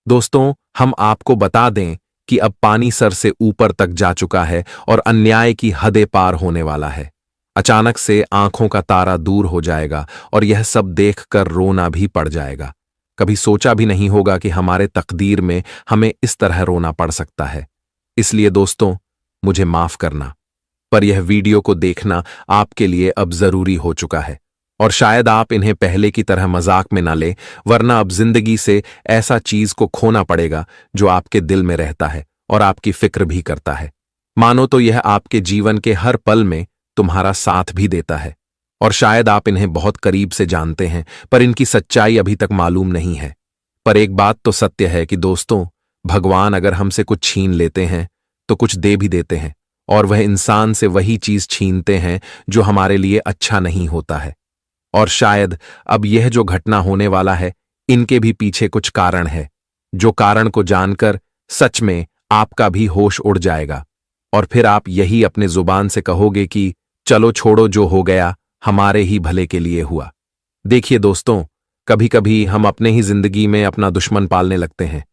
दोस्तों, हम आपको बता दें कि अब पानी सर से ऊपर तक जा चुका है और अन्याय की हदें पार होने वाला है। अचानक से आंखों का तारा दूर हो जाएगा और यह सब देखकर रोना भी पड़ जाएगा। कभी सोचा भी नहीं होगा कि हमारे तकदीर में हमें इस तरह रोना पड़ सकता है। इसलिए दोस्तों, मुझे माफ करना, पर यह वीडियो को देखना आपके लिए अब जरूरी हो चुका है। और शायद आप इन्हें पहले की तरह मजाक में ना लें, वरना अब जिंदगी से ऐसा चीज को खोना पड़ेगा जो आपके दिल में रहता है और आपकी फिक्र भी करता है। मानो तो यह आपके जीवन के हर पल में तुम्हारा साथ भी देता है। और शायद आप इन्हें बहुत करीब से जानते हैं, पर इनकी सच्चाई अभी तक मालूम नहीं है। पर एक बात तो सत्य है कि दोस्तों, भगवान अगर हमसे कुछ छीन लेते हैं तो कुछ दे भी देते हैं, और वह इंसान से वही चीज छीनते हैं जो हमारे लिए अच्छा नहीं होता है। और शायद अब यह जो घटना होने वाला है, इनके भी पीछे कुछ कारण है, जो कारण को जानकर सच में आपका भी होश उड़ जाएगा। और फिर आप यही अपने जुबान से कहोगे कि चलो छोड़ो, जो हो गया हमारे ही भले के लिए हुआ। देखिए दोस्तों, कभी कभी हम अपने ही जिंदगी में अपना दुश्मन पालने लगते हैं।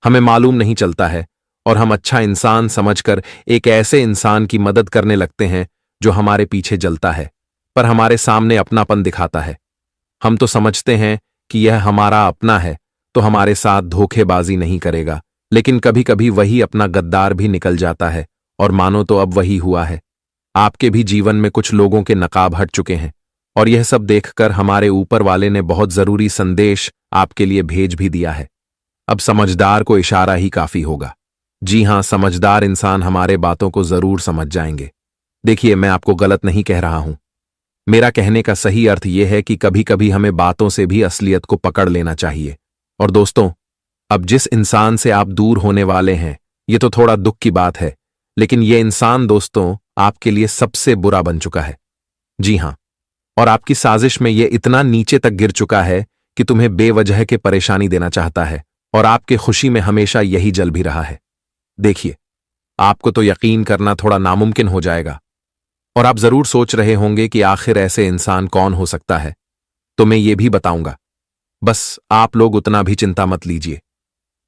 हमें मालूम नहीं चलता है और हम अच्छा इंसान समझकर एक ऐसे इंसान की मदद करने लगते हैं जो हमारे पीछे जलता है, पर हमारे सामने अपनापन दिखाता है। हम तो समझते हैं कि यह हमारा अपना है, तो हमारे साथ धोखेबाजी नहीं करेगा, लेकिन कभी कभी वही अपना गद्दार भी निकल जाता है। और मानो तो अब वही हुआ है। आपके भी जीवन में कुछ लोगों के नकाब हट चुके हैं, और यह सब देखकर हमारे ऊपर वाले ने बहुत जरूरी संदेश आपके लिए भेज भी दिया है। अब समझदार को इशारा ही काफी होगा। जी हां, समझदार इंसान हमारे बातों को जरूर समझ जाएंगे। देखिए, मैं आपको गलत नहीं कह रहा हूं। मेरा कहने का सही अर्थ यह है कि कभी कभी हमें बातों से भी असलियत को पकड़ लेना चाहिए। और दोस्तों, अब जिस इंसान से आप दूर होने वाले हैं, यह तो थोड़ा दुख की बात है, लेकिन यह इंसान दोस्तों आपके लिए सबसे बुरा बन चुका है। जी हां, और आपकी साजिश में यह इतना नीचे तक गिर चुका है कि तुम्हें बेवजह के परेशानी देना चाहता है, और आपके खुशी में हमेशा यही जल भी रहा है। देखिए, आपको तो यकीन करना थोड़ा नामुमकिन हो जाएगा, और आप जरूर सोच रहे होंगे कि आखिर ऐसे इंसान कौन हो सकता है। तो मैं ये भी बताऊंगा, बस आप लोग उतना भी चिंता मत लीजिए,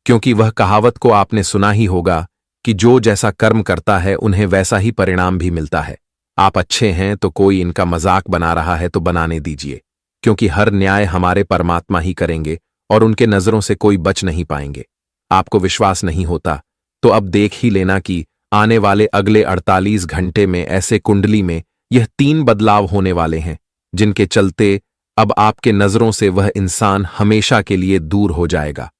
क्योंकि वह कहावत को आपने सुना ही होगा कि जो जैसा कर्म करता है उन्हें वैसा ही परिणाम भी मिलता है। आप अच्छे हैं तो कोई इनका मजाक बना रहा है तो बनाने दीजिए, क्योंकि हर न्याय हमारे परमात्मा ही करेंगे और उनके नजरों से कोई बच नहीं पाएंगे। आपको विश्वास नहीं होता तो अब देख ही लेना कि आने वाले अगले 48 घंटे में ऐसे कुंडली में यह 3 बदलाव होने वाले हैं, जिनके चलते अब आपके नजरों से वह इंसान हमेशा के लिए दूर हो जाएगा।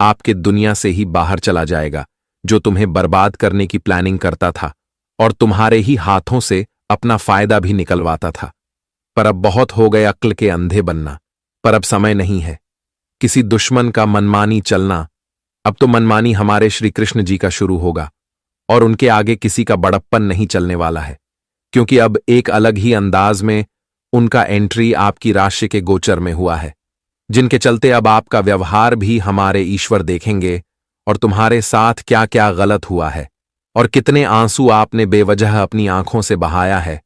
आपके दुनिया से ही बाहर चला जाएगा, जो तुम्हें बर्बाद करने की प्लानिंग करता था और तुम्हारे ही हाथों से अपना फायदा भी निकलवाता था। पर अब बहुत हो गए अक्ल के अंधे बनना, पर अब समय नहीं है किसी दुश्मन का मनमानी चलना। अब तो मनमानी हमारे श्री कृष्ण जी का शुरू होगा, और उनके आगे किसी का बड़प्पन नहीं चलने वाला है, क्योंकि अब एक अलग ही अंदाज में उनका एंट्री आपकी राशि के गोचर में हुआ है, जिनके चलते अब आपका व्यवहार भी हमारे ईश्वर देखेंगे, और तुम्हारे साथ क्या क्या गलत हुआ है और कितने आंसू आपने बेवजह अपनी आंखों से बहाया है,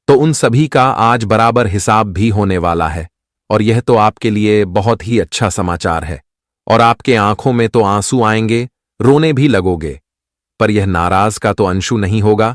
तो उन सभी का आज बराबर हिसाब भी होने वाला है। और यह तो आपके लिए बहुत ही अच्छा समाचार है, और आपके आंखों में तो आंसू आएंगे, रोने भी लगोगे, पर यह नाराज का तो अंशु नहीं होगा।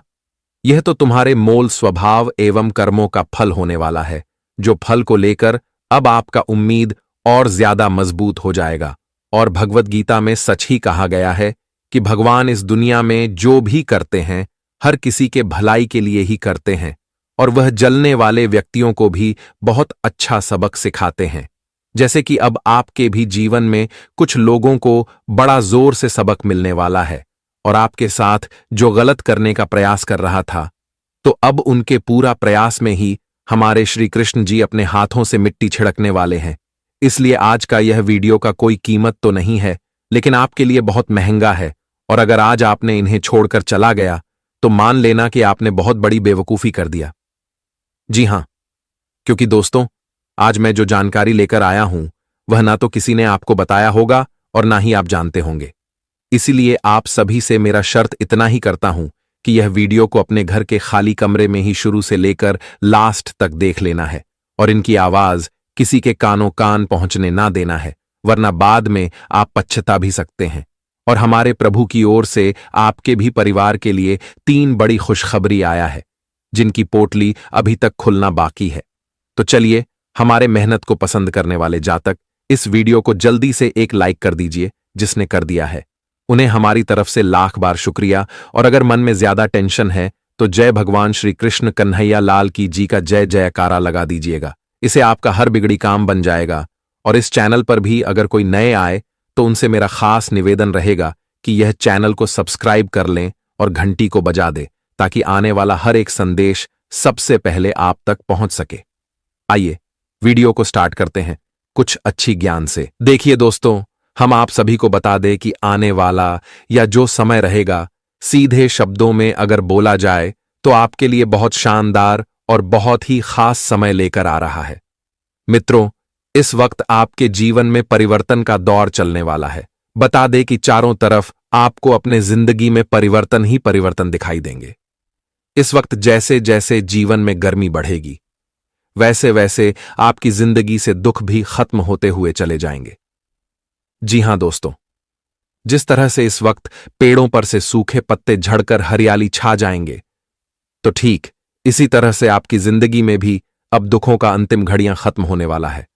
यह तो तुम्हारे मोल स्वभाव एवं कर्मों का फल होने वाला है, जो फल को लेकर अब आपका उम्मीद और ज्यादा मजबूत हो जाएगा। और भगवत गीता में सच ही कहा गया है कि भगवान इस दुनिया में जो भी करते हैं हर किसी के भलाई के लिए ही करते हैं, और वह जलने वाले व्यक्तियों को भी बहुत अच्छा सबक सिखाते हैं। जैसे कि अब आपके भी जीवन में कुछ लोगों को बड़ा जोर से सबक मिलने वाला है, और आपके साथ जो गलत करने का प्रयास कर रहा था, तो अब उनके पूरा प्रयास में ही हमारे श्री कृष्ण जी अपने हाथों से मिट्टी छिड़कने वाले हैं। इसलिए आज का यह वीडियो का कोई कीमत तो नहीं है, लेकिन आपके लिए बहुत महंगा है, और अगर आज आपने इन्हें छोड़कर चला गया तो मान लेना कि आपने बहुत बड़ी बेवकूफी कर दिया। जी हां, क्योंकि दोस्तों, आज मैं जो जानकारी लेकर आया हूं वह ना तो किसी ने आपको बताया होगा और ना ही आप जानते होंगे। इसीलिए आप सभी से मेरा शर्त इतना ही करता हूं कि यह वीडियो को अपने घर के खाली कमरे में ही शुरू से लेकर लास्ट तक देख लेना है, और इनकी आवाज किसी के कानों कान पहुंचने ना देना है, वरना बाद में आप पछता भी सकते हैं। और हमारे प्रभु की ओर से आपके भी परिवार के लिए 3 बड़ी खुशखबरी आया है, जिनकी पोटली अभी तक खुलना बाकी है। तो चलिए, हमारे मेहनत को पसंद करने वाले जातक इस वीडियो को जल्दी से एक लाइक कर दीजिए। जिसने कर दिया है उन्हें हमारी तरफ से लाख बार शुक्रिया। और अगर मन में ज्यादा टेंशन है तो जय भगवान श्री कृष्ण कन्हैया लाल की जी का जय जयकारा लगा दीजिएगा। इसे आपका हर बिगड़ी काम बन जाएगा। और इस चैनल पर भी अगर कोई नए आए तो उनसे मेरा खास निवेदन रहेगा कि यह चैनल को सब्सक्राइब कर लें और घंटी को बजा दे, ताकि आने वाला हर एक संदेश सबसे पहले आप तक पहुंच सके। आइए वीडियो को स्टार्ट करते हैं कुछ अच्छी ज्ञान से। देखिए दोस्तों, हम आप सभी को बता दें कि आने वाला या जो समय रहेगा, सीधे शब्दों में अगर बोला जाए तो आपके लिए बहुत शानदार और बहुत ही खास समय लेकर आ रहा है। मित्रों, इस वक्त आपके जीवन में परिवर्तन का दौर चलने वाला है। बता दें कि चारों तरफ आपको अपने जिंदगी में परिवर्तन ही परिवर्तन दिखाई देंगे। इस वक्त जैसे जैसे जीवन में गर्मी बढ़ेगी, वैसे वैसे आपकी जिंदगी से दुख भी खत्म होते हुए चले जाएंगे। जी हां दोस्तों, जिस तरह से इस वक्त पेड़ों पर से सूखे पत्ते झड़कर हरियाली छा जाएंगे, तो ठीक इसी तरह से आपकी जिंदगी में भी अब दुखों का अंतिम घड़ियां खत्म होने वाला है।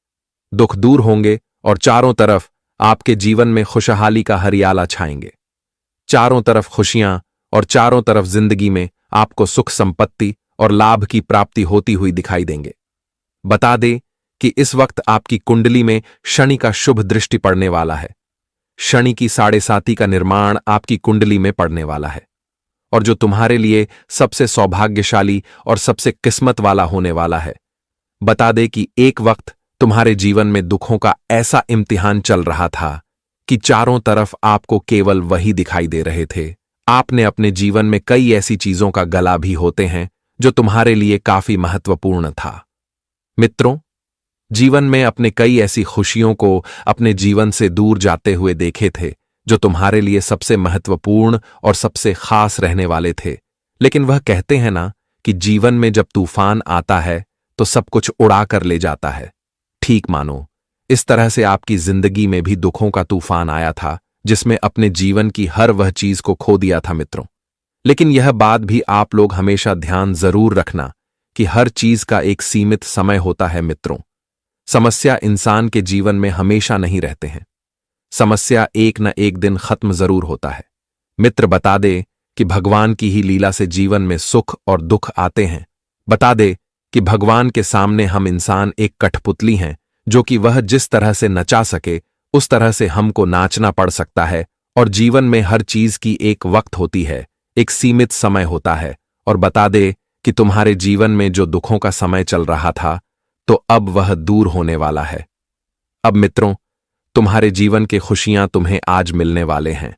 दुख दूर होंगे और चारों तरफ आपके जीवन में खुशहाली का हरियाला छाएंगे। चारों तरफ खुशियां और चारों तरफ जिंदगी में आपको सुख संपत्ति और लाभ की प्राप्ति होती हुई दिखाई देंगे। बता दें कि इस वक्त आपकी कुंडली में शनि का शुभ दृष्टि पड़ने वाला है। शनि की 7.5 का निर्माण आपकी कुंडली में पड़ने वाला है, और जो तुम्हारे लिए सबसे सौभाग्यशाली और सबसे किस्मत वाला होने वाला है। बता दे कि एक वक्त तुम्हारे जीवन में दुखों का ऐसा इम्तिहान चल रहा था कि चारों तरफ आपको केवल वही दिखाई दे रहे थे। आपने अपने जीवन में कई ऐसी चीजों का गला भी होते हैं जो तुम्हारे लिए काफी महत्वपूर्ण था। मित्रों, जीवन में अपने कई ऐसी खुशियों को अपने जीवन से दूर जाते हुए देखे थे जो तुम्हारे लिए सबसे महत्वपूर्ण और सबसे खास रहने वाले थे। लेकिन वह कहते हैं ना कि जीवन में जब तूफान आता है तो सब कुछ उड़ा कर ले जाता है। ठीक मानो, इस तरह से आपकी जिंदगी में भी दुखों का तूफान आया था, जिसमें अपने जीवन की हर वह चीज को खो दिया था मित्रों। लेकिन यह बात भी आप लोग हमेशा ध्यान जरूर रखना कि हर चीज का एक सीमित समय होता है मित्रों। समस्या इंसान के जीवन में हमेशा नहीं रहते हैं। समस्या एक न एक दिन खत्म जरूर होता है। मित्र, बता दे कि भगवान की ही लीला से जीवन में सुख और दुख आते हैं। बता दे कि भगवान के सामने हम इंसान एक कठपुतली हैं, जो कि वह जिस तरह से नचा सके उस तरह से हमको नाचना पड़ सकता है। और जीवन में हर चीज की एक वक्त होती है, एक सीमित समय होता है। और बता दे कि तुम्हारे जीवन में जो दुखों का समय चल रहा था, तो अब वह दूर होने वाला है। अब मित्रों, तुम्हारे जीवन के खुशियां तुम्हें आज मिलने वाले हैं।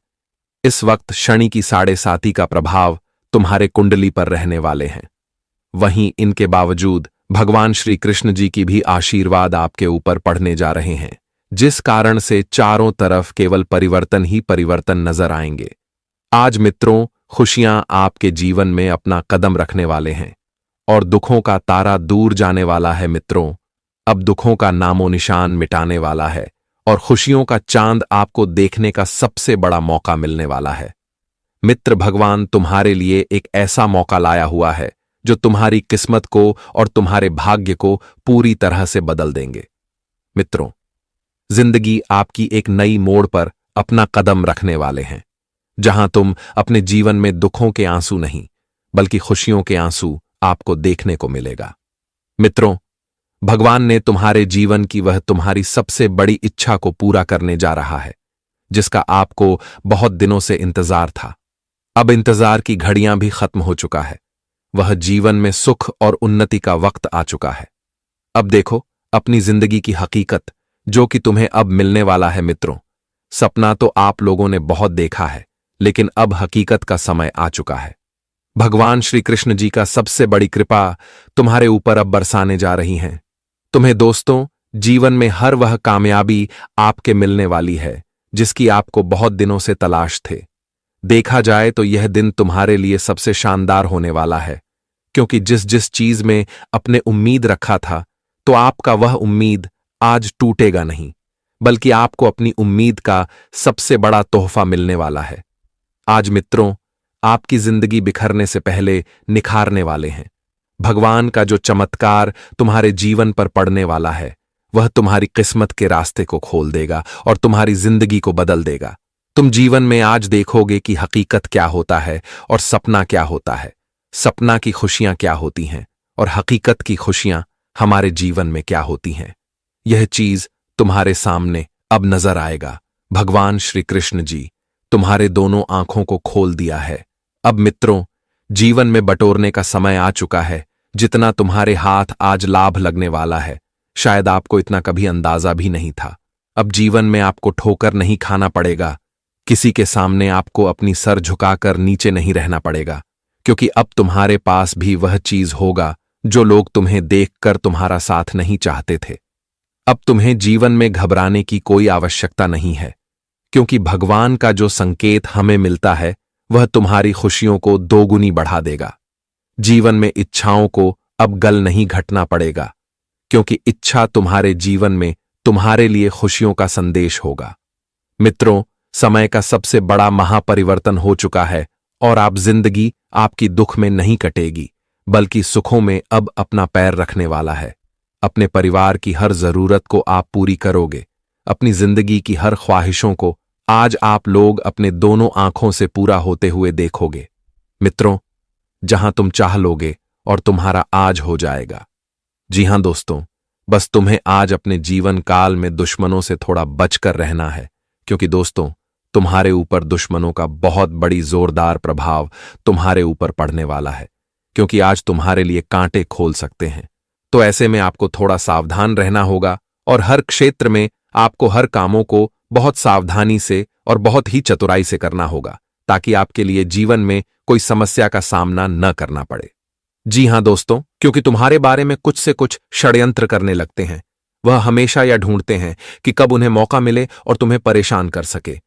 इस वक्त शनि की 7.5 का प्रभाव तुम्हारे कुंडली पर रहने वाले हैं। वहीं इनके बावजूद भगवान श्री कृष्ण जी की भी आशीर्वाद आपके ऊपर पड़ने जा रहे हैं, जिस कारण से चारों तरफ केवल परिवर्तन ही परिवर्तन नजर आएंगे। आज मित्रों, खुशियां आपके जीवन में अपना कदम रखने वाले हैं और दुखों का तारा दूर जाने वाला है मित्रों। अब दुखों का नामो निशान मिटाने वाला है और खुशियों का चांद आपको देखने का सबसे बड़ा मौका मिलने वाला है। मित्र, भगवान तुम्हारे लिए एक ऐसा मौका लाया हुआ है जो तुम्हारी किस्मत को और तुम्हारे भाग्य को पूरी तरह से बदल देंगे। मित्रों, जिंदगी आपकी एक नई मोड़ पर अपना कदम रखने वाले हैं, जहां तुम अपने जीवन में दुखों के आंसू नहीं बल्कि खुशियों के आंसू आपको देखने को मिलेगा। मित्रों, भगवान ने तुम्हारे जीवन की वह तुम्हारी सबसे बड़ी इच्छा को पूरा करने जा रहा है, जिसका आपको बहुत दिनों से इंतजार था। अब इंतजार की घड़ियां भी खत्म हो चुका है। वह जीवन में सुख और उन्नति का वक्त आ चुका है। अब देखो अपनी जिंदगी की हकीकत, जो कि तुम्हें अब मिलने वाला है। मित्रों, सपना तो आप लोगों ने बहुत देखा है, लेकिन अब हकीकत का समय आ चुका है। भगवान श्री कृष्ण जी का सबसे बड़ी कृपा तुम्हारे ऊपर अब बरसाने जा रही हैं। तुम्हें दोस्तों, जीवन में हर वह कामयाबी आपके मिलने वाली है जिसकी आपको बहुत दिनों से तलाश थे। देखा जाए तो यह दिन तुम्हारे लिए सबसे शानदार होने वाला है, क्योंकि जिस जिस चीज में अपने उम्मीद रखा था, तो आपका वह उम्मीद आज टूटेगा नहीं, बल्कि आपको अपनी उम्मीद का सबसे बड़ा तोहफा मिलने वाला है। आज मित्रों, आपकी जिंदगी बिखरने से पहले निखारने वाले हैं। भगवान का जो चमत्कार तुम्हारे जीवन पर पड़ने वाला है, वह तुम्हारी किस्मत के रास्ते को खोल देगा और तुम्हारी जिंदगी को बदल देगा। तुम जीवन में आज देखोगे कि हकीकत क्या होता है और सपना क्या होता है। सपना की खुशियां क्या होती हैं और हकीकत की खुशियां हमारे जीवन में क्या होती हैं। यह चीज तुम्हारे सामने अब नजर आएगा। भगवान श्री कृष्ण जी तुम्हारे दोनों आंखों को खोल दिया है। अब मित्रों, जीवन में बटोरने का समय आ चुका है। जितना तुम्हारे हाथ आज लाभ लगने वाला है, शायद आपको इतना कभी अंदाजा भी नहीं था। अब जीवन में आपको ठोकर नहीं खाना पड़ेगा। किसी के सामने आपको अपनी सर झुकाकर नीचे नहीं रहना पड़ेगा, क्योंकि अब तुम्हारे पास भी वह चीज होगा जो लोग तुम्हें देखकर तुम्हारा साथ नहीं चाहते थे। अब तुम्हें जीवन में घबराने की कोई आवश्यकता नहीं है, क्योंकि भगवान का जो संकेत हमें मिलता है वह तुम्हारी खुशियों को दोगुनी बढ़ा देगा। जीवन में इच्छाओं को अब गल नहीं घटना पड़ेगा, क्योंकि इच्छा तुम्हारे जीवन में तुम्हारे लिए खुशियों का संदेश होगा। मित्रों, समय का सबसे बड़ा महापरिवर्तन हो चुका है और आप जिंदगी आपकी दुख में नहीं कटेगी, बल्कि सुखों में अब अपना पैर रखने वाला है। अपने परिवार की हर जरूरत को आप पूरी करोगे। अपनी जिंदगी की हर ख्वाहिशों को आज आप लोग अपने दोनों आंखों से पूरा होते हुए देखोगे। मित्रों, जहां तुम चाह लोगे और तुम्हारा आज हो जाएगा। जी हां दोस्तों, बस तुम्हें आज अपने जीवन काल में दुश्मनों से थोड़ा बचकर रहना है, क्योंकि दोस्तों, तुम्हारे ऊपर दुश्मनों का बहुत बड़ी जोरदार प्रभाव तुम्हारे ऊपर पड़ने वाला है, क्योंकि आज तुम्हारे लिए कांटे खोल सकते हैं। तो ऐसे में आपको थोड़ा सावधान रहना होगा और हर क्षेत्र में आपको हर कामों को बहुत सावधानी से और बहुत ही चतुराई से करना होगा, ताकि आपके लिए जीवन में कोई समस्या का सामना न करना पड़े। जी हां दोस्तों, क्योंकि तुम्हारे बारे में कुछ से कुछ षड्यंत्र करने लगते हैं। वह हमेशा यह ढूंढते हैं कि कब उन्हें मौका मिले और तुम्हें परेशान कर सके,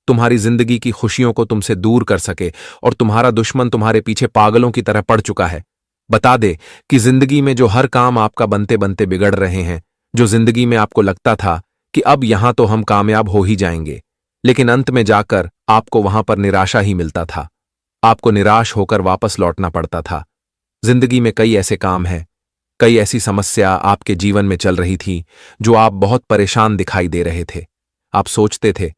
तुम्हारी जिंदगी की खुशियों को तुमसे दूर कर सके। और तुम्हारा दुश्मन तुम्हारे पीछे पागलों की तरह पड़ चुका है। बता दे कि जिंदगी में जो हर काम आपका बनते बनते बिगड़ रहे हैं, जो जिंदगी में आपको लगता था कि अब यहां तो हम कामयाब हो ही जाएंगे, लेकिन अंत में जाकर आपको वहां पर निराशा ही मिलता था। आपको निराश होकर वापस लौटना पड़ता था। जिंदगी में कई ऐसे काम हैं, कई ऐसी समस्या आपके जीवन में चल रही थी जो आप बहुत परेशान दिखाई दे रहे थे। आप सोचते थे,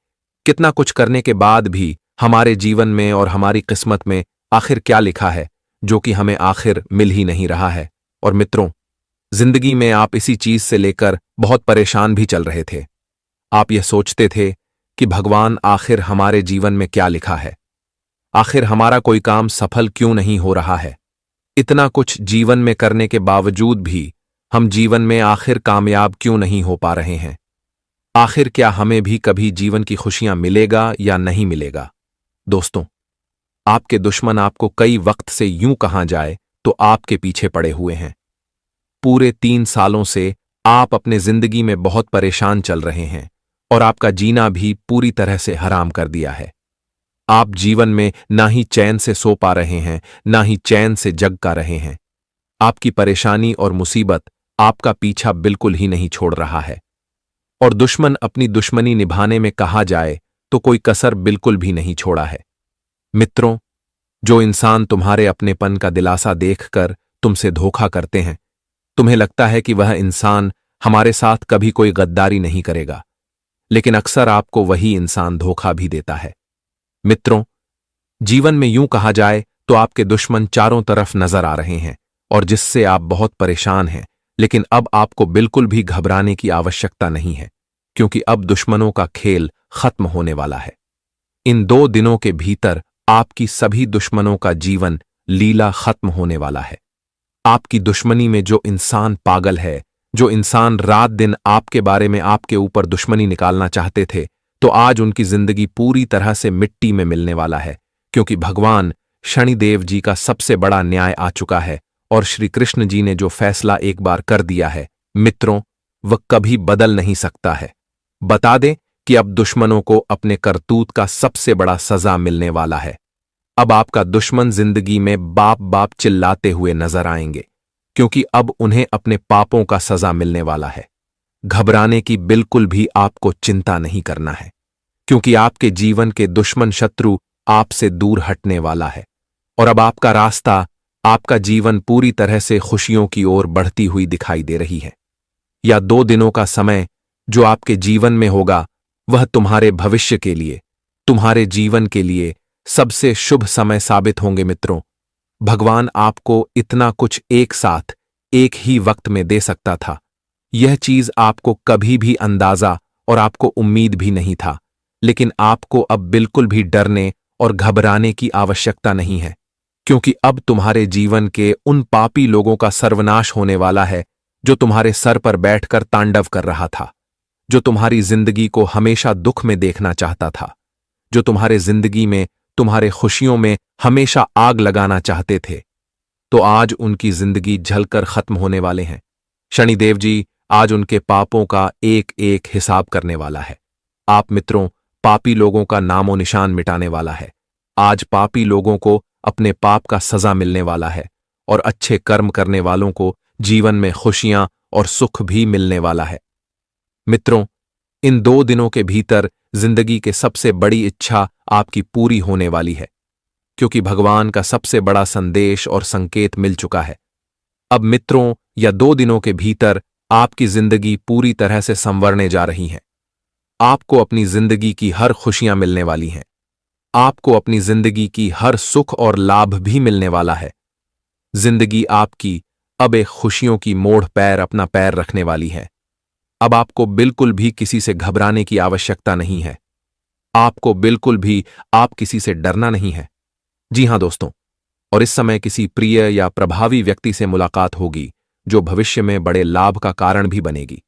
कितना कुछ करने के बाद भी हमारे जीवन में और हमारी किस्मत में आखिर क्या लिखा है, जो कि हमें आखिर मिल ही नहीं रहा है। और मित्रों, जिंदगी में आप इसी चीज से लेकर बहुत परेशान भी चल रहे थे। आप यह सोचते थे कि भगवान, आखिर हमारे जीवन में क्या लिखा है, आखिर हमारा कोई काम सफल क्यों नहीं हो रहा है। इतना कुछ जीवन में करने के बावजूद भी हम जीवन में आखिर कामयाब क्यों नहीं हो पा रहे हैं। आखिर क्या हमें भी कभी जीवन की खुशियां मिलेगा या नहीं मिलेगा। दोस्तों, आपके दुश्मन आपको कई वक्त से यूं कहा जाए तो आपके पीछे पड़े हुए हैं। पूरे 3 सालों से आप अपने जिंदगी में बहुत परेशान चल रहे हैं और आपका जीना भी पूरी तरह से हराम कर दिया है। आप जीवन में ना ही चैन से सो पा रहे हैं, ना ही चैन से जग का रहे हैं। आपकी परेशानी और मुसीबत आपका पीछा बिल्कुल ही नहीं छोड़ रहा है। और दुश्मन अपनी दुश्मनी निभाने में कहा जाए तो कोई कसर बिल्कुल भी नहीं छोड़ा है। मित्रों, जो इंसान तुम्हारे अपनेपन का दिलासा देखकर तुमसे धोखा करते हैं, तुम्हें लगता है कि वह इंसान हमारे साथ कभी कोई गद्दारी नहीं करेगा, लेकिन अक्सर आपको वही इंसान धोखा भी देता है। मित्रों, जीवन में यूं कहा जाए तो आपके दुश्मन चारों तरफ नजर आ रहे हैं और जिससे आप बहुत परेशान हैं, लेकिन अब आपको बिल्कुल भी घबराने की आवश्यकता नहीं है, क्योंकि अब दुश्मनों का खेल खत्म होने वाला है। इन 2 दिनों के भीतर आपकी सभी दुश्मनों का जीवन लीला खत्म होने वाला है। आपकी दुश्मनी में जो इंसान पागल है, जो इंसान रात दिन आपके बारे में आपके ऊपर दुश्मनी निकालना चाहते थे, तो आज उनकी जिंदगी पूरी तरह से मिट्टी में मिलने वाला है, क्योंकि भगवान शनिदेव जी का सबसे बड़ा न्याय आ चुका है और श्री कृष्ण जी ने जो फैसला एक बार कर दिया है, मित्रों, वह कभी बदल नहीं सकता है। बता दें कि अब दुश्मनों को अपने करतूत का सबसे बड़ा सजा मिलने वाला है। अब आपका दुश्मन जिंदगी में बाप बाप चिल्लाते हुए नजर आएंगे, क्योंकि अब उन्हें अपने पापों का सजा मिलने वाला है। घबराने की बिल्कुल भी आपको चिंता नहीं करना है, क्योंकि आपके जीवन के दुश्मन शत्रु आपसे दूर हटने वाला है और अब आपका रास्ता, आपका जीवन पूरी तरह से खुशियों की ओर बढ़ती हुई दिखाई दे रही है। या 2 दिनों का समय जो आपके जीवन में होगा, वह तुम्हारे भविष्य के लिए, तुम्हारे जीवन के लिए सबसे शुभ समय साबित होंगे मित्रों। भगवान आपको इतना कुछ एक साथ, एक ही वक्त में दे सकता था। यह चीज आपको कभी भी अंदाजा और आपको उम्मीद भी नहीं था, लेकिन आपको अब बिल्कुल भी डरने और घबराने की आवश्यकता नहीं है, क्योंकि अब तुम्हारे जीवन के उन पापी लोगों का सर्वनाश होने वाला है जो तुम्हारे सर पर बैठकर तांडव कर रहा था, जो तुम्हारी जिंदगी को हमेशा दुख में देखना चाहता था, जो तुम्हारे जिंदगी में, तुम्हारे खुशियों में हमेशा आग लगाना चाहते थे। तो आज उनकी जिंदगी जलकर खत्म होने वाले हैं। शनिदेव जी आज उनके पापों का एक एक हिसाब करने वाला है। आप मित्रों, पापी लोगों का नामो निशान मिटाने वाला है। आज पापी लोगों को अपने पाप का सजा मिलने वाला है और अच्छे कर्म करने वालों को जीवन में खुशियां और सुख भी मिलने वाला है। मित्रों, इन 2 दिनों के भीतर जिंदगी के सबसे बड़ी इच्छा आपकी पूरी होने वाली है, क्योंकि भगवान का सबसे बड़ा संदेश और संकेत मिल चुका है। अब मित्रों, या 2 दिनों के भीतर आपकी जिंदगी पूरी तरह से संवरने जा रही है। आपको अपनी जिंदगी की हर खुशियां मिलने वाली हैं। आपको अपनी जिंदगी की हर सुख और लाभ भी मिलने वाला है। जिंदगी आपकी अब एक खुशियों की मोड़ पैर अपना पैर रखने वाली है। अब आपको बिल्कुल भी किसी से घबराने की आवश्यकता नहीं है। आपको बिल्कुल भी आप किसी से डरना नहीं है। जी हां दोस्तों, और इस समय किसी प्रिय या प्रभावी व्यक्ति से मुलाकात होगी जो भविष्य में बड़े लाभ का कारण भी बनेगी।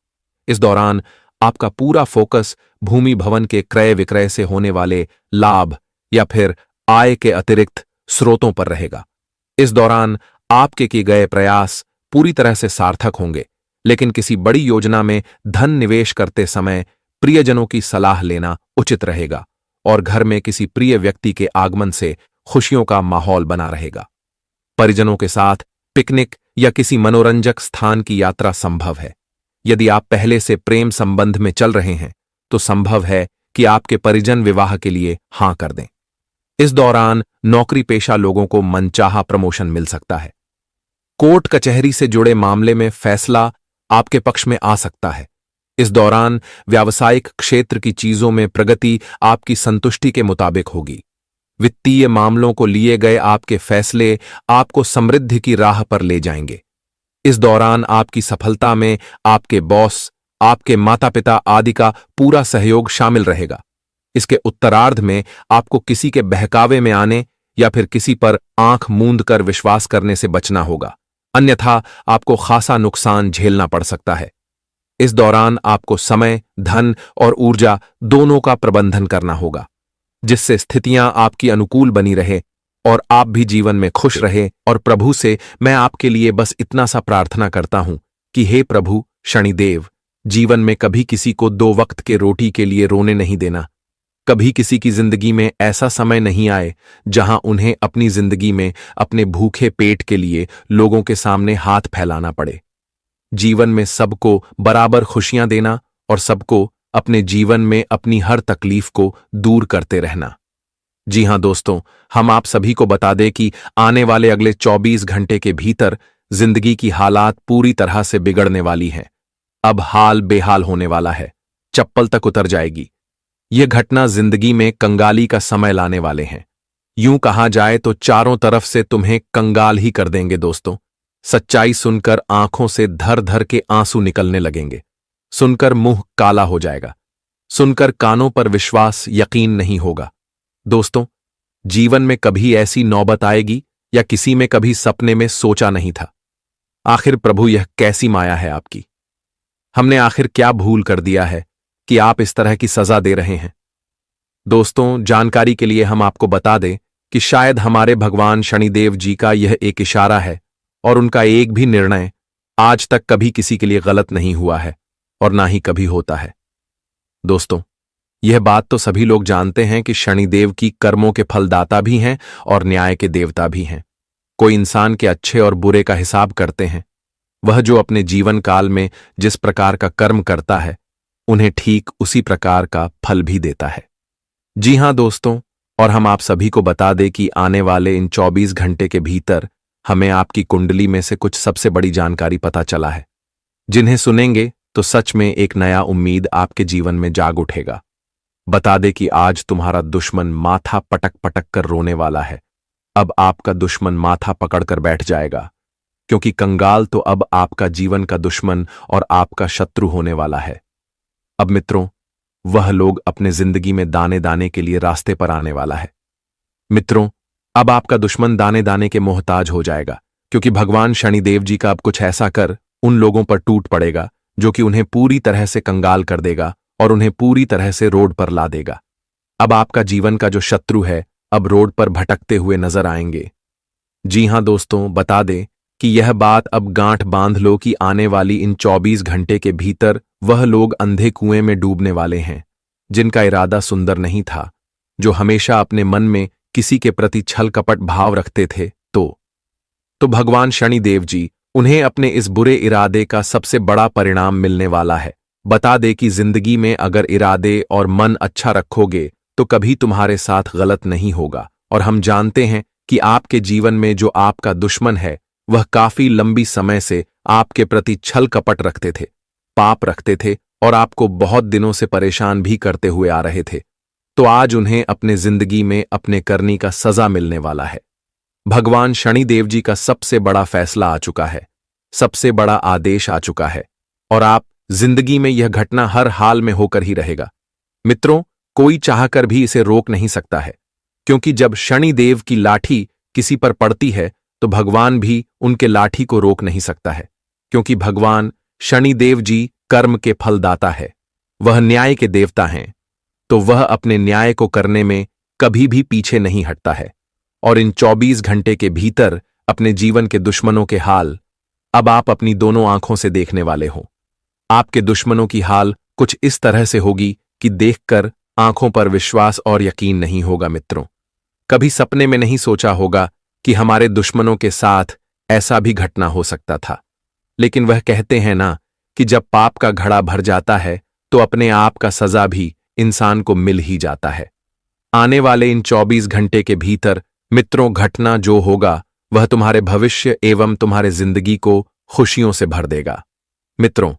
इस दौरान आपका पूरा फोकस भूमि भवन के क्रय विक्रय से होने वाले लाभ या फिर आय के अतिरिक्त स्रोतों पर रहेगा। इस दौरान आपके किए गए प्रयास पूरी तरह से सार्थक होंगे, लेकिन किसी बड़ी योजना में धन निवेश करते समय प्रियजनों की सलाह लेना उचित रहेगा और घर में किसी प्रिय व्यक्ति के आगमन से खुशियों का माहौल बना रहेगा। परिजनों के साथ पिकनिक या किसी मनोरंजक स्थान की यात्रा संभव है। यदि आप पहले से प्रेम संबंध में चल रहे हैं तो संभव है कि आपके परिजन विवाह के लिए हां कर दें। इस दौरान नौकरी पेशा लोगों को मनचाहा प्रमोशन मिल सकता है। कोर्ट कचहरी से जुड़े मामले में फैसला आपके पक्ष में आ सकता है। इस दौरान व्यावसायिक क्षेत्र की चीजों में प्रगति आपकी संतुष्टि के मुताबिक होगी। वित्तीय मामलों को लिए गए आपके फैसले आपको समृद्धि की राह पर ले जाएंगे। इस दौरान आपकी सफलता में आपके बॉस, आपके माता पिता आदि का पूरा सहयोग शामिल रहेगा। इसके उत्तरार्ध में आपको किसी के बहकावे में आने या फिर किसी पर आंख मूंद कर विश्वास करने से बचना होगा, अन्यथा आपको खासा नुकसान झेलना पड़ सकता है। इस दौरान आपको समय, धन और ऊर्जा दोनों का प्रबंधन करना होगा, जिससे स्थितियां आपकी अनुकूल बनी रहे और आप भी जीवन में खुश रहे। और प्रभु से मैं आपके लिए बस इतना सा प्रार्थना करता हूं कि हे प्रभु शनिदेव, जीवन में कभी किसी को 2 वक्त के रोटी के लिए रोने नहीं देना। कभी किसी की जिंदगी में ऐसा समय नहीं आए जहां उन्हें अपनी जिंदगी में अपने भूखे पेट के लिए लोगों के सामने हाथ फैलाना पड़े। जीवन में सबको बराबर खुशियां देना और सबको अपने जीवन में अपनी हर तकलीफ को दूर करते रहना। जी हां दोस्तों, हम आप सभी को बता दें कि आने वाले अगले 24 घंटे के भीतर जिंदगी की हालात पूरी तरह से बिगड़ने वाली हैं। अब हाल बेहाल होने वाला है, चप्पल तक उतर जाएगी। यह घटना जिंदगी में कंगाली का समय लाने वाले हैं। यूं कहा जाए तो चारों तरफ से तुम्हें कंगाल ही कर देंगे दोस्तों। सच्चाई सुनकर आंखों से धर धर के आंसू निकलने लगेंगे, सुनकर मुंह काला हो जाएगा, सुनकर कानों पर विश्वास यकीन नहीं होगा। दोस्तों, जीवन में कभी ऐसी नौबत आएगी या किसी में कभी सपने में सोचा नहीं था। आखिर प्रभु यह कैसी माया है आपकी? हमने आखिर क्या भूल कर दिया है कि आप इस तरह की सजा दे रहे हैं? दोस्तों, जानकारी के लिए हम आपको बता दें कि शायद हमारे भगवान शनिदेव जी का यह एक इशारा है और उनका एक भी निर्णय आज तक कभी किसी के लिए गलत नहीं हुआ है और ना ही कभी होता है। दोस्तों, यह बात तो सभी लोग जानते हैं कि शनिदेव की कर्मों के फलदाता भी हैं और न्याय के देवता भी हैं। कोई इंसान के अच्छे और बुरे का हिसाब करते हैं, वह जो अपने जीवन काल में जिस प्रकार का कर्म करता है उन्हें ठीक उसी प्रकार का फल भी देता है। जी हां दोस्तों, और हम आप सभी को बता दें कि आने वाले इन 24 घंटे के भीतर हमें आपकी कुंडली में से कुछ सबसे बड़ी जानकारी पता चला है, जिन्हें सुनेंगे तो सच में एक नया उम्मीद आपके जीवन में जाग उठेगा। बता दे कि आज तुम्हारा दुश्मन माथा पटक पटक कर रोने वाला है। अब आपका दुश्मन माथा पकड़कर बैठ जाएगा, क्योंकि कंगाल तो अब आपका जीवन का दुश्मन और आपका शत्रु होने वाला है। अब मित्रों, वह लोग अपने जिंदगी में दाने दाने के लिए रास्ते पर आने वाला है। मित्रों, अब आपका दुश्मन दाने दाने के मोहताज हो जाएगा, क्योंकि भगवान शनिदेव जी का अब कुछ ऐसा कर उन लोगों पर टूट पड़ेगा जो कि उन्हें पूरी तरह से कंगाल कर देगा और उन्हें पूरी तरह से रोड पर ला देगा। अब आपका जीवन का जो शत्रु है अब रोड पर भटकते हुए नजर आएंगे। जी हां दोस्तों, बता दें कि यह बात अब गांठ बांध लो कि आने वाली इन 24 घंटे के भीतर वह लोग अंधे कुएं में डूबने वाले हैं, जिनका इरादा सुंदर नहीं था, जो हमेशा अपने मन में किसी के प्रति छल कपट भाव रखते थे। तो भगवान शनिदेव जी उन्हें अपने इस बुरे इरादे का सबसे बड़ा परिणाम मिलने वाला है। बता दे कि जिंदगी में अगर इरादे और मन अच्छा रखोगे तो कभी तुम्हारे साथ गलत नहीं होगा। और हम जानते हैं कि आपके जीवन में जो आपका दुश्मन है वह काफी लंबी समय से आपके प्रति छल कपट रखते थे, पाप रखते थे और आपको बहुत दिनों से परेशान भी करते हुए आ रहे थे। तो आज उन्हें अपने जिंदगी में अपने करनी का सजा मिलने वाला है। भगवान शनिदेव जी का सबसे बड़ा फैसला आ चुका है, सबसे बड़ा आदेश आ चुका है, और आप जिंदगी में यह घटना हर हाल में होकर ही रहेगा। मित्रों, कोई चाहकर भी इसे रोक नहीं सकता है, क्योंकि जब शनिदेव की लाठी किसी पर पड़ती है तो भगवान भी उनके लाठी को रोक नहीं सकता है, क्योंकि भगवान शनिदेव जी कर्म के फलदाता है, वह न्याय के देवता हैं। तो वह अपने न्याय को करने में कभी भी पीछे नहीं हटता है। और इन 24 घंटे के भीतर अपने जीवन के दुश्मनों के हाल अब आप अपनी दोनों आंखों से देखने वाले हो। आपके दुश्मनों की हाल कुछ इस तरह से होगी कि देखकर आंखों पर विश्वास और यकीन नहीं होगा। मित्रों, कभी सपने में नहीं सोचा होगा कि हमारे दुश्मनों के साथ ऐसा भी घटना हो सकता था। लेकिन वह कहते हैं ना कि जब पाप का घड़ा भर जाता है तो अपने आप का सजा भी इंसान को मिल ही जाता है। आने वाले इन 24 घंटे के भीतर मित्रों, घटना जो होगा वह तुम्हारे भविष्य एवं तुम्हारे जिंदगी को खुशियों से भर देगा। मित्रों,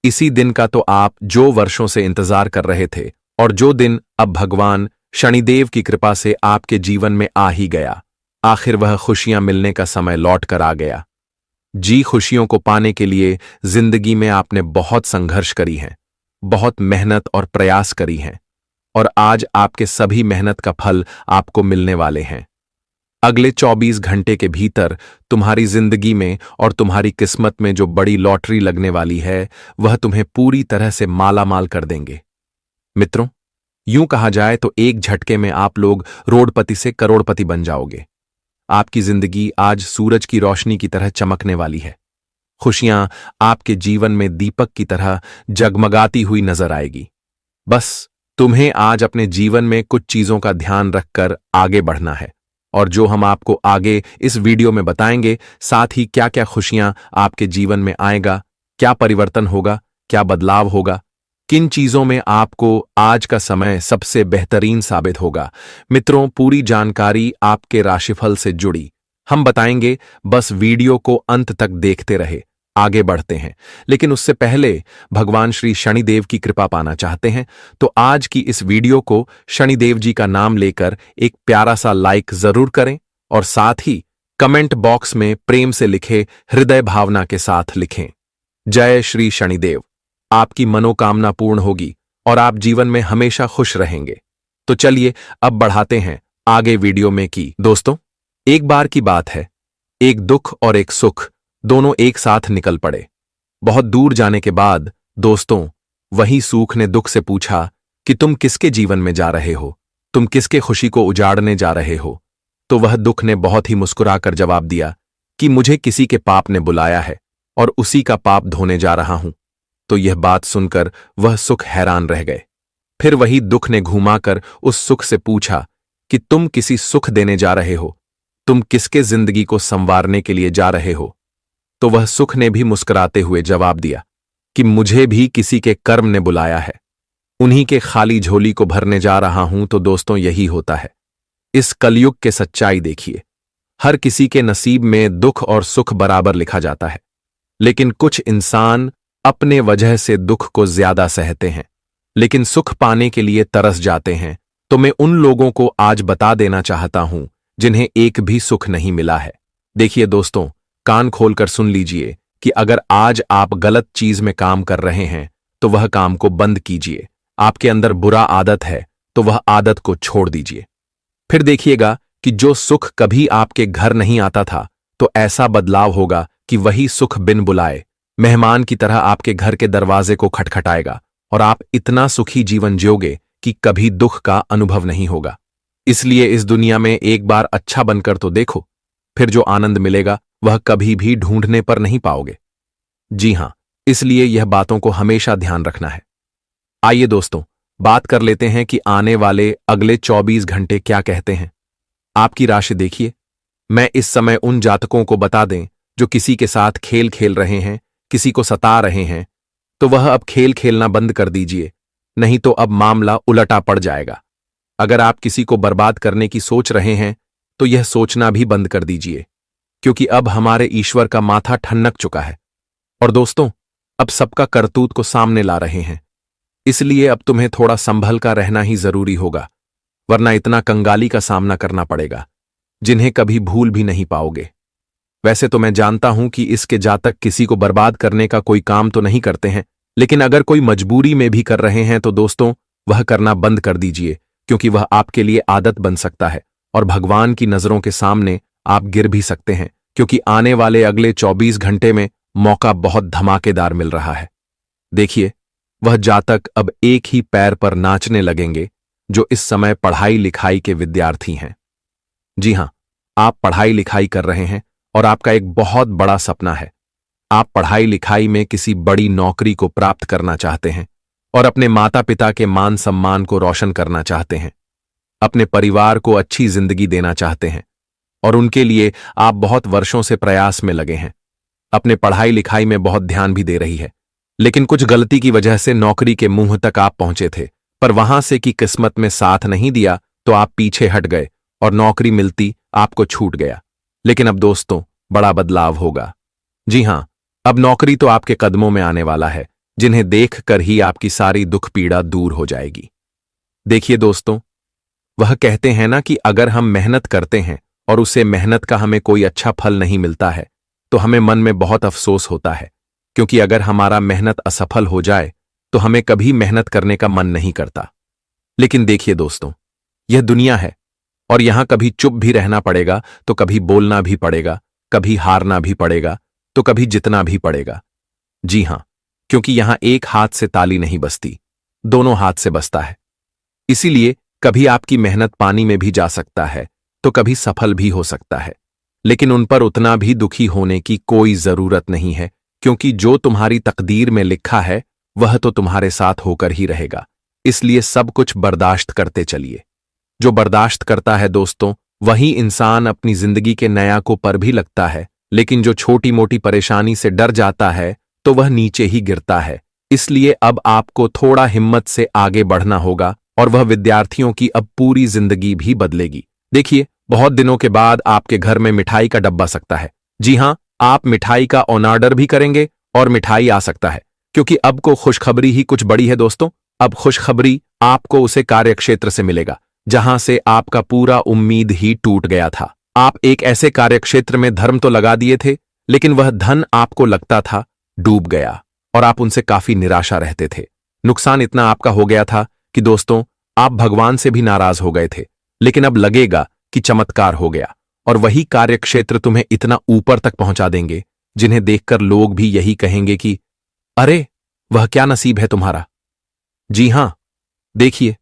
इसी दिन का तो आप जो वर्षों से इंतजार कर रहे थे, और जो दिन अब भगवान शनिदेव की कृपा से आपके जीवन में आ ही गया। आखिर वह खुशियां मिलने का समय लौट कर आ गया। जी, खुशियों को पाने के लिए जिंदगी में आपने बहुत संघर्ष करी है, बहुत मेहनत और प्रयास करी हैं, और आज आपके सभी मेहनत का फल आपको मिलने वाले हैं। अगले 24 घंटे के भीतर तुम्हारी जिंदगी में और तुम्हारी किस्मत में जो बड़ी लॉटरी लगने वाली है वह तुम्हें पूरी तरह से मालामाल कर देंगे। मित्रों, यूं कहा जाए तो एक झटके में आप लोग रोडपति से करोड़पति बन जाओगे। आपकी जिंदगी आज सूरज की रोशनी की तरह चमकने वाली है। खुशियां आपके जीवन में दीपक की तरह जगमगाती हुई नजर आएगी। बस तुम्हें आज अपने जीवन में कुछ चीजों का ध्यान रखकर आगे बढ़ना है, और जो हम आपको आगे इस वीडियो में बताएंगे, साथ ही क्या क्या खुशियां आपके जीवन में आएगा, क्या परिवर्तन होगा, क्या बदलाव होगा, किन चीजों में आपको आज का समय सबसे बेहतरीन साबित होगा। मित्रों, पूरी जानकारी आपके राशिफल से जुड़ी हम बताएंगे। बस वीडियो को अंत तक देखते रहे। आगे बढ़ते हैं, लेकिन उससे पहले भगवान श्री शनिदेव की कृपा पाना चाहते हैं तो आज की इस वीडियो को शनिदेव जी का नाम लेकर एक प्यारा सा लाइक जरूर करें, और साथ ही कमेंट बॉक्स में प्रेम से लिखे हृदय भावना के साथ लिखें, जय श्री शनिदेव। आपकी मनोकामना पूर्ण होगी और आप जीवन में हमेशा खुश रहेंगे। तो चलिए अब बढ़ाते हैं आगे वीडियो में। की दोस्तों, एक बार की बात है, एक दुख और एक सुख दोनों एक साथ निकल पड़े। बहुत दूर जाने के बाद दोस्तों, वही सुख ने दुख से पूछा कि तुम किसके जीवन में जा रहे हो, तुम किसके खुशी को उजाड़ने जा रहे हो। तो वह दुख ने बहुत ही मुस्कुराकर जवाब दिया कि मुझे किसी के पाप ने बुलाया है और उसी का पाप धोने जा रहा हूं। तो यह बात सुनकर वह सुख हैरान रह गए। फिर वही दुख ने घुमाकर उस सुख से पूछा कि तुम किसी सुख देने जा रहे हो, तुम किसके जिंदगी को संवारने के लिए जा रहे हो। तो वह सुख ने भी मुस्कुराते हुए जवाब दिया कि मुझे भी किसी के कर्म ने बुलाया है, उन्हीं के खाली झोली को भरने जा रहा हूं। तो दोस्तों, यही होता है। इस कलयुग के सच्चाई देखिए। हर किसी के नसीब में दुख और सुख बराबर लिखा जाता है, लेकिन कुछ इंसान अपने वजह से दुख को ज्यादा सहते हैं, लेकिन सुख पाने के लिए तरस जाते हैं। तो मैं उन लोगों को आज बता देना चाहता हूं जिन्हें एक भी सुख नहीं मिला है। देखिए दोस्तों, कान खोलकर सुन लीजिए कि अगर आज आप गलत चीज में काम कर रहे हैं तो वह काम को बंद कीजिए। आपके अंदर बुरा आदत है तो वह आदत को छोड़ दीजिए। फिर देखिएगा कि जो सुख कभी आपके घर नहीं आता था, तो ऐसा बदलाव होगा कि वही सुख बिन बुलाए मेहमान की तरह आपके घर के दरवाजे को खटखटाएगा और आप इतना सुखी जीवन जियोगे कि कभी दुख का अनुभव नहीं होगा। इसलिए इस दुनिया में एक बार अच्छा बनकर तो देखो, फिर जो आनंद मिलेगा वह कभी भी ढूंढने पर नहीं पाओगे। जी हां, इसलिए यह बातों को हमेशा ध्यान रखना है। आइए दोस्तों, बात कर लेते हैं कि आने वाले अगले 24 घंटे क्या कहते हैं। आपकी राशि देखिए। मैं इस समय उन जातकों को बता दें जो किसी के साथ खेल खेल रहे हैं, किसी को सता रहे हैं, तो वह अब खेल खेलना बंद कर दीजिए, नहीं तो अब मामला उलटा पड़ जाएगा। अगर आप किसी को बर्बाद करने की सोच रहे हैं तो यह सोचना भी बंद कर दीजिए, क्योंकि अब हमारे ईश्वर का माथा ठनक चुका है और दोस्तों, अब सबका करतूत को सामने ला रहे हैं। इसलिए अब तुम्हें थोड़ा संभल कर रहना ही जरूरी होगा, वरना इतना कंगाली का सामना करना पड़ेगा जिन्हें कभी भूल भी नहीं पाओगे। वैसे तो मैं जानता हूं कि इसके जातक किसी को बर्बाद करने का कोई काम तो नहीं करते हैं, लेकिन अगर कोई मजबूरी में भी कर रहे हैं तो दोस्तों, वह करना बंद कर दीजिए, क्योंकि वह आपके लिए आदत बन सकता है और भगवान की नजरों के सामने आप गिर भी सकते हैं, क्योंकि आने वाले अगले 24 घंटे में मौका बहुत धमाकेदार मिल रहा है। देखिए, वह जातक अब एक ही पैर पर नाचने लगेंगे जो इस समय पढ़ाई लिखाई के विद्यार्थी हैं। जी हां, आप पढ़ाई लिखाई कर रहे हैं और आपका एक बहुत बड़ा सपना है। आप पढ़ाई लिखाई में किसी बड़ी नौकरी को प्राप्त करना चाहते हैं और अपने माता पिता के मान सम्मान को रोशन करना चाहते हैं, अपने परिवार को अच्छी जिंदगी देना चाहते हैं और उनके लिए आप बहुत वर्षों से प्रयास में लगे हैं। अपने पढ़ाई लिखाई में बहुत ध्यान भी दे रही है, लेकिन कुछ गलती की वजह से नौकरी के मुंह तक आप पहुंचे थे, पर वहां से कि किस्मत में साथ नहीं दिया तो आप पीछे हट गए और नौकरी मिलती आपको छूट गया। लेकिन अब दोस्तों, बड़ा बदलाव होगा। जी हां, अब नौकरी तो आपके कदमों में आने वाला है, जिन्हें देखकर ही आपकी सारी दुख पीड़ा दूर हो जाएगी। देखिए दोस्तों, वह कहते हैं ना कि अगर हम मेहनत करते हैं और उसे मेहनत का हमें कोई अच्छा फल नहीं मिलता है तो हमें मन में बहुत अफसोस होता है, क्योंकि अगर हमारा मेहनत असफल हो जाए तो हमें कभी मेहनत करने का मन नहीं करता। लेकिन देखिए दोस्तों, यह दुनिया है और यहां कभी चुप भी रहना पड़ेगा तो कभी बोलना भी पड़ेगा, कभी हारना भी पड़ेगा तो कभी जितना भी पड़ेगा। जी हां, क्योंकि यहां एक हाथ से ताली नहीं बजती, दोनों हाथ से बजता है। इसीलिए कभी आपकी मेहनत पानी में भी जा सकता है तो कभी सफल भी हो सकता है, लेकिन उन पर उतना भी दुखी होने की कोई जरूरत नहीं है, क्योंकि जो तुम्हारी तकदीर में लिखा है वह तो तुम्हारे साथ होकर ही रहेगा। इसलिए सब कुछ बर्दाश्त करते चलिए। जो बर्दाश्त करता है दोस्तों, वही इंसान अपनी जिंदगी के नयाकों पर भी लगता है, लेकिन जो छोटी मोटी परेशानी से डर जाता है तो वह नीचे ही गिरता है। इसलिए अब आपको थोड़ा हिम्मत से आगे बढ़ना होगा और वह विद्यार्थियों की अब पूरी जिंदगी भी बदलेगी। देखिए, बहुत दिनों के बाद आपके घर में मिठाई का डब्बा सकता है। जी हां, आप मिठाई का ऑन ऑर्डर भी करेंगे और मिठाई आ सकता है, क्योंकि अब को खुशखबरी ही कुछ बड़ी है दोस्तों। अब खुशखबरी आपको उसे कार्यक्षेत्र से मिलेगा जहां से आपका पूरा उम्मीद ही टूट गया था। आप एक ऐसे कार्यक्षेत्र में धर्म तो लगा दिए थे, लेकिन वह धन आपको लगता था डूब गया और आप उनसे काफी निराशा रहते थे। नुकसान इतना आपका हो गया था कि दोस्तों, आप भगवान से भी नाराज हो गए थे। लेकिन अब लगेगा कि चमत्कार हो गया और वही कार्यक्षेत्र तुम्हें इतना ऊपर तक पहुंचा देंगे जिन्हें देखकर लोग भी यही कहेंगे कि अरे, वह क्या नसीब है तुम्हारा। जी हां, देखिए,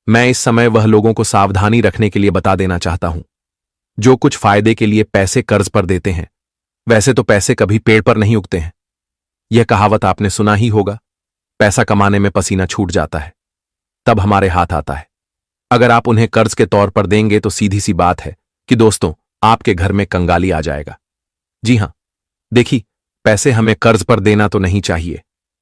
मैं इस समय वह लोगों को सावधानी रखने के लिए बता देना चाहता हूं जो कुछ फायदे के लिए पैसे कर्ज पर देते हैं। वैसे तो पैसे कभी पेड़ पर नहीं उगते हैं, यह कहावत आपने सुना ही होगा। पैसा कमाने में पसीना छूट जाता है, तब हमारे हाथ आता है। अगर आप उन्हें कर्ज के तौर पर देंगे तो सीधी सी बात है कि दोस्तों, आपके घर में कंगाली आ जाएगा। जी हां, देखिए, पैसे हमें कर्ज पर देना तो नहीं चाहिए,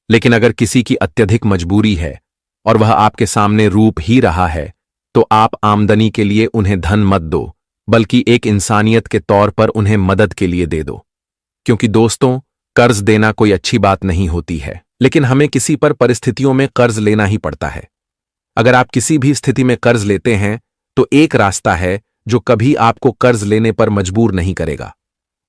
लेकिन अगर किसी की अत्यधिक मजबूरी है और वह आपके सामने रूप ही रहा है, तो आप आमदनी के लिए उन्हें धन मत दो, बल्कि एक इंसानियत के तौर पर उन्हें मदद के लिए दे दो। क्योंकि दोस्तों, कर्ज देना कोई अच्छी बात नहीं होती है, लेकिन हमें किसी पर परिस्थितियों में कर्ज लेना ही पड़ता है। अगर आप किसी भी स्थिति में कर्ज लेते हैं, तो एक रास्ता है जो कभी आपको कर्ज लेने पर मजबूर नहीं करेगा,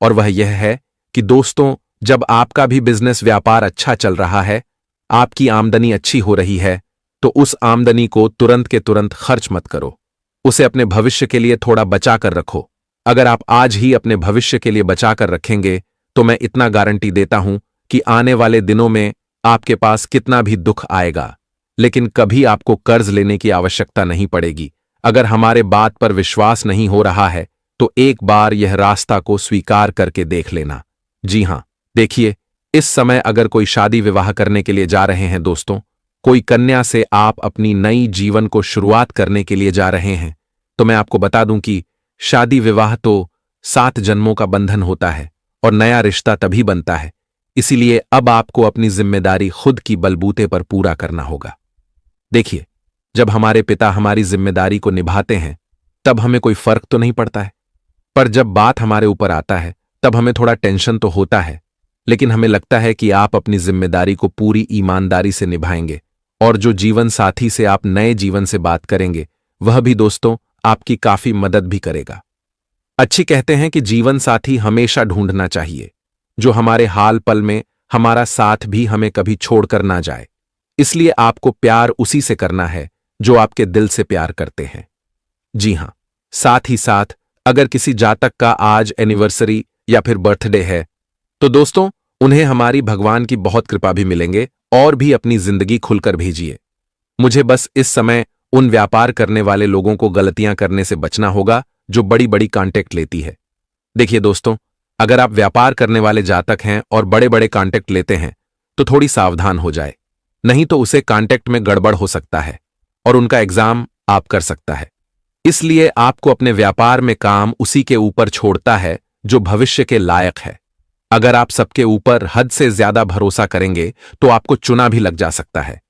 और वह यह है कि दोस्तों, जब आपका भी बिजनेस व्यापार अच्छा चल रहा है, आपकी आमदनी अच्छी हो रही है, तो उस आमदनी को तुरंत के तुरंत खर्च मत करो। उसे अपने भविष्य के लिए थोड़ा बचा कर रखो। अगर आप आज ही अपने भविष्य के लिए बचा कर रखेंगे, तो मैं इतना गारंटी देता हूं कि आने वाले दिनों में आपके पास कितना भी दुख आएगा, लेकिन कभी आपको कर्ज लेने की आवश्यकता नहीं पड़ेगी। अगर हमारे बात पर विश्वास नहीं हो रहा है, तो एक बार यह रास्ता को स्वीकार करके देख लेना। जी हां, देखिए, इस समय अगर कोई शादी विवाह करने के लिए जा रहे हैं दोस्तों, कोई कन्या से आप अपनी नई जीवन को शुरुआत करने के लिए जा रहे हैं, तो मैं आपको बता दूं कि शादी विवाह तो 7 जन्मों का बंधन होता है और नया रिश्ता तभी बनता है। इसीलिए अब आपको अपनी जिम्मेदारी खुद की बलबूते पर पूरा करना होगा। देखिए, जब हमारे पिता हमारी जिम्मेदारी को निभाते हैं, तब हमें कोई फर्क तो नहीं पड़ता है, पर जब बात हमारे ऊपर आता है, तब हमें थोड़ा टेंशन तो होता है। लेकिन हमें लगता है कि आप अपनी जिम्मेदारी को पूरी ईमानदारी से निभाएंगे, और जो जीवन साथी से आप नए जीवन से बात करेंगे, वह भी दोस्तों आपकी काफी मदद भी करेगा। अच्छी कहते हैं कि जीवन साथी हमेशा ढूंढना चाहिए, जो हमारे हाल पल में हमारा साथ भी हमें कभी छोड़कर ना जाए। इसलिए आपको प्यार उसी से करना है जो आपके दिल से प्यार करते हैं। जी हां, साथ ही साथ अगर किसी जातक का आज एनिवर्सरी या फिर बर्थडे है, तो दोस्तों उन्हें हमारी भगवान की बहुत कृपा भी मिलेंगे, और भी अपनी जिंदगी खुलकर भेजिए। मुझे बस इस समय उन व्यापार करने वाले लोगों को गलतियां करने से बचना होगा जो बड़ी बड़ी कॉन्टेक्ट लेती है। देखिए दोस्तों, अगर आप व्यापार करने वाले जातक हैं और बड़े बड़े कॉन्टेक्ट लेते हैं, तो थोड़ी सावधान हो जाए, नहीं तो उसे कॉन्टेक्ट में गड़बड़ हो सकता है और उनका एग्जाम आप कर सकता है। इसलिए आपको अपने व्यापार में काम उसी के ऊपर छोड़ता है जो भविष्य के लायक है। अगर आप सबके ऊपर हद से ज्यादा भरोसा करेंगे, तो आपको चुना भी लग जा सकता है।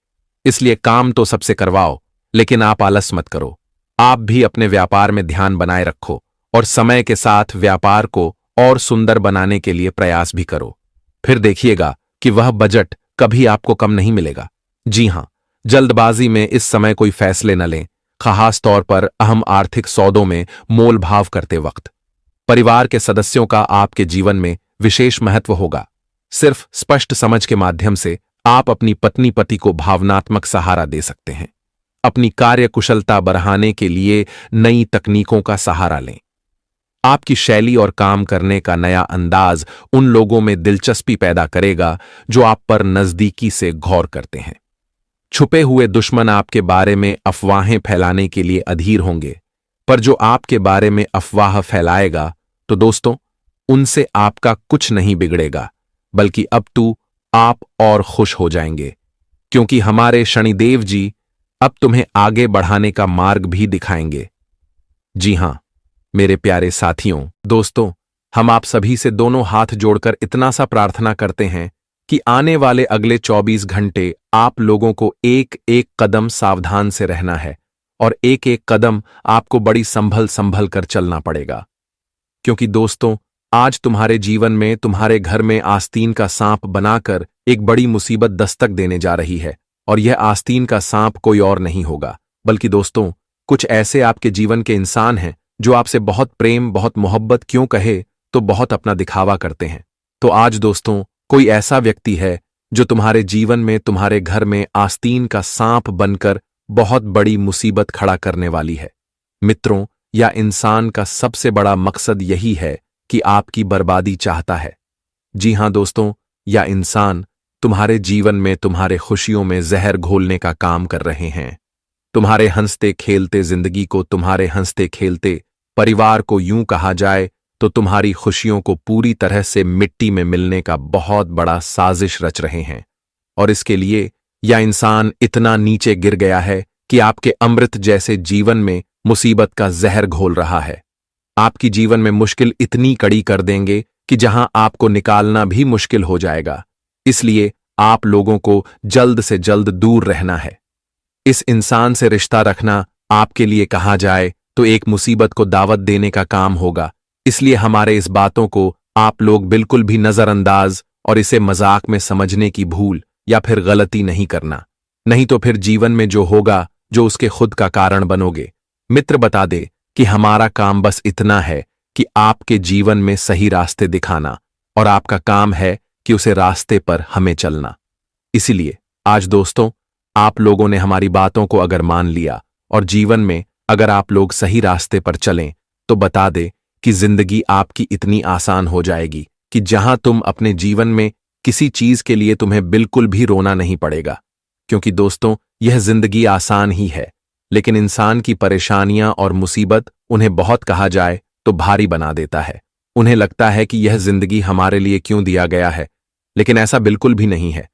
इसलिए काम तो सबसे करवाओ, लेकिन आप आलस मत करो। आप भी अपने व्यापार में ध्यान बनाए रखो और समय के साथ व्यापार को और सुंदर बनाने के लिए प्रयास भी करो। फिर देखिएगा कि वह बजट कभी आपको कम नहीं मिलेगा। जी हां, जल्दबाजी में इस समय कोई फैसले न लें, खास तौर पर अहम आर्थिक सौदों में मोल भाव करते वक्त। परिवार के सदस्यों का आपके जीवन में विशेष महत्व होगा। सिर्फ स्पष्ट समझ के माध्यम से आप अपनी पत्नी पति को भावनात्मक सहारा दे सकते हैं। अपनी कार्य कुशलता बढ़ाने के लिए नई तकनीकों का सहारा लें। आपकी शैली और काम करने का नया अंदाज उन लोगों में दिलचस्पी पैदा करेगा जो आप पर नजदीकी से गौर करते हैं। छुपे हुए दुश्मन आपके बारे में अफवाहें फैलाने के लिए अधीर होंगे, पर जो आपके बारे में अफवाह फैलाएगा, तो दोस्तों उनसे आपका कुछ नहीं बिगड़ेगा, बल्कि अब तो आप और खुश हो जाएंगे, क्योंकि हमारे शनिदेव जी अब तुम्हें आगे बढ़ाने का मार्ग भी दिखाएंगे। जी हां मेरे प्यारे साथियों, दोस्तों, हम आप सभी से दोनों हाथ जोड़कर इतना सा प्रार्थना करते हैं कि आने वाले अगले 24 घंटे आप लोगों को एक एक कदम सावधान से रहना है, और एक एक कदम आपको बड़ी संभल संभल कर चलना पड़ेगा। क्योंकि दोस्तों, आज तुम्हारे जीवन में तुम्हारे घर में आस्तीन का सांप बनाकर एक बड़ी मुसीबत दस्तक देने जा रही है, और यह आस्तीन का सांप कोई और नहीं होगा, बल्कि दोस्तों कुछ ऐसे आपके जीवन के इंसान हैं जो आपसे बहुत प्रेम, बहुत मोहब्बत क्यों कहे तो बहुत अपना दिखावा करते हैं। तो आज दोस्तों कोई ऐसा व्यक्ति है जो तुम्हारे जीवन में, तुम्हारे घर में आस्तीन का सांप बनकर बहुत बड़ी मुसीबत खड़ा करने वाली है। मित्रों, या इंसान का सबसे बड़ा मकसद यही है कि आपकी बर्बादी चाहता है। जी हां दोस्तों, या इंसान तुम्हारे जीवन में, तुम्हारे खुशियों में जहर घोलने का काम कर रहे हैं। तुम्हारे हंसते खेलते जिंदगी को, तुम्हारे हंसते खेलते परिवार को, यूं कहा जाए तो तुम्हारी खुशियों को पूरी तरह से मिट्टी में मिलने का बहुत बड़ा साजिश रच रहे हैं। और इसके लिए यह इंसान इतना नीचे गिर गया है कि आपके अमृत जैसे जीवन में मुसीबत का जहर घोल रहा है। आपकी जीवन में मुश्किल इतनी कड़ी कर देंगे कि जहां आपको निकालना भी मुश्किल हो जाएगा। इसलिए आप लोगों को जल्द से जल्द दूर रहना है। इस इंसान से रिश्ता रखना आपके लिए कहा जाए तो एक मुसीबत को दावत देने का काम होगा। इसलिए हमारे इस बातों को आप लोग बिल्कुल भी नजरअंदाज और इसे मजाक में समझने की भूल या फिर गलती नहीं करना, नहीं तो फिर जीवन में जो होगा जो उसके खुद का कारण बनोगे। मित्र बता दे कि हमारा काम बस इतना है कि आपके जीवन में सही रास्ते दिखाना, और आपका काम है कि उसे रास्ते पर हमें चलना। इसीलिए आज दोस्तों, आप लोगों ने हमारी बातों को अगर मान लिया और जीवन में अगर आप लोग सही रास्ते पर चलें, तो बता दे कि जिंदगी आपकी इतनी आसान हो जाएगी कि जहां तुम अपने जीवन में किसी चीज के लिए तुम्हें बिल्कुल भी रोना नहीं पड़ेगा। क्योंकि दोस्तों, यह जिंदगी आसान ही है, लेकिन इंसान की परेशानियां और मुसीबत उन्हें बहुत कहा जाए तो भारी बना देता है। उन्हें लगता है कि यह जिंदगी हमारे लिए क्यों दिया गया है, लेकिन ऐसा बिल्कुल भी नहीं है।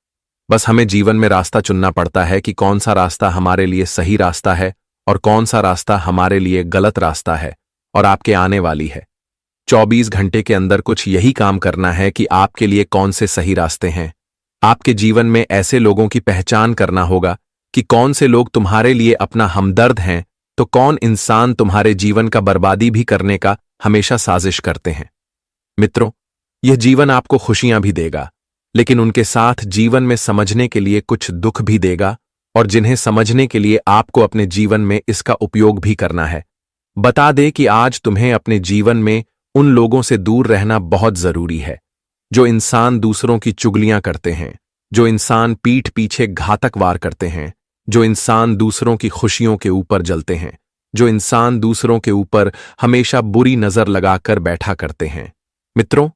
बस हमें जीवन में रास्ता चुनना पड़ता है कि कौन सा रास्ता हमारे लिए सही रास्ता है और कौन सा रास्ता हमारे लिए गलत रास्ता है और आपके आने वाली है। 24 घंटे के अंदर कुछ यही काम करना है कि आपके लिए कौन से सही रास्ते हैं। आपके जीवन में ऐसे लोगों की पहचान करना होगा कि कौन से लोग तुम्हारे लिए अपना हमदर्द हैं, तो कौन इंसान तुम्हारे जीवन का बर्बादी भी करने का हमेशा साजिश करते हैं। मित्रों, यह जीवन आपको खुशियां भी देगा, लेकिन उनके साथ जीवन में समझने के लिए कुछ दुख भी देगा, और जिन्हें समझने के लिए आपको अपने जीवन में इसका उपयोग भी करना है। बता दे कि आज तुम्हें अपने जीवन में उन लोगों से दूर रहना बहुत जरूरी है जो इंसान दूसरों की चुगलियां करते हैं, जो इंसान पीठ पीछे घातक वार करते हैं, जो इंसान दूसरों की खुशियों के ऊपर जलते हैं, जो इंसान दूसरों के ऊपर हमेशा बुरी नजर लगाकर बैठा करते हैं। मित्रों,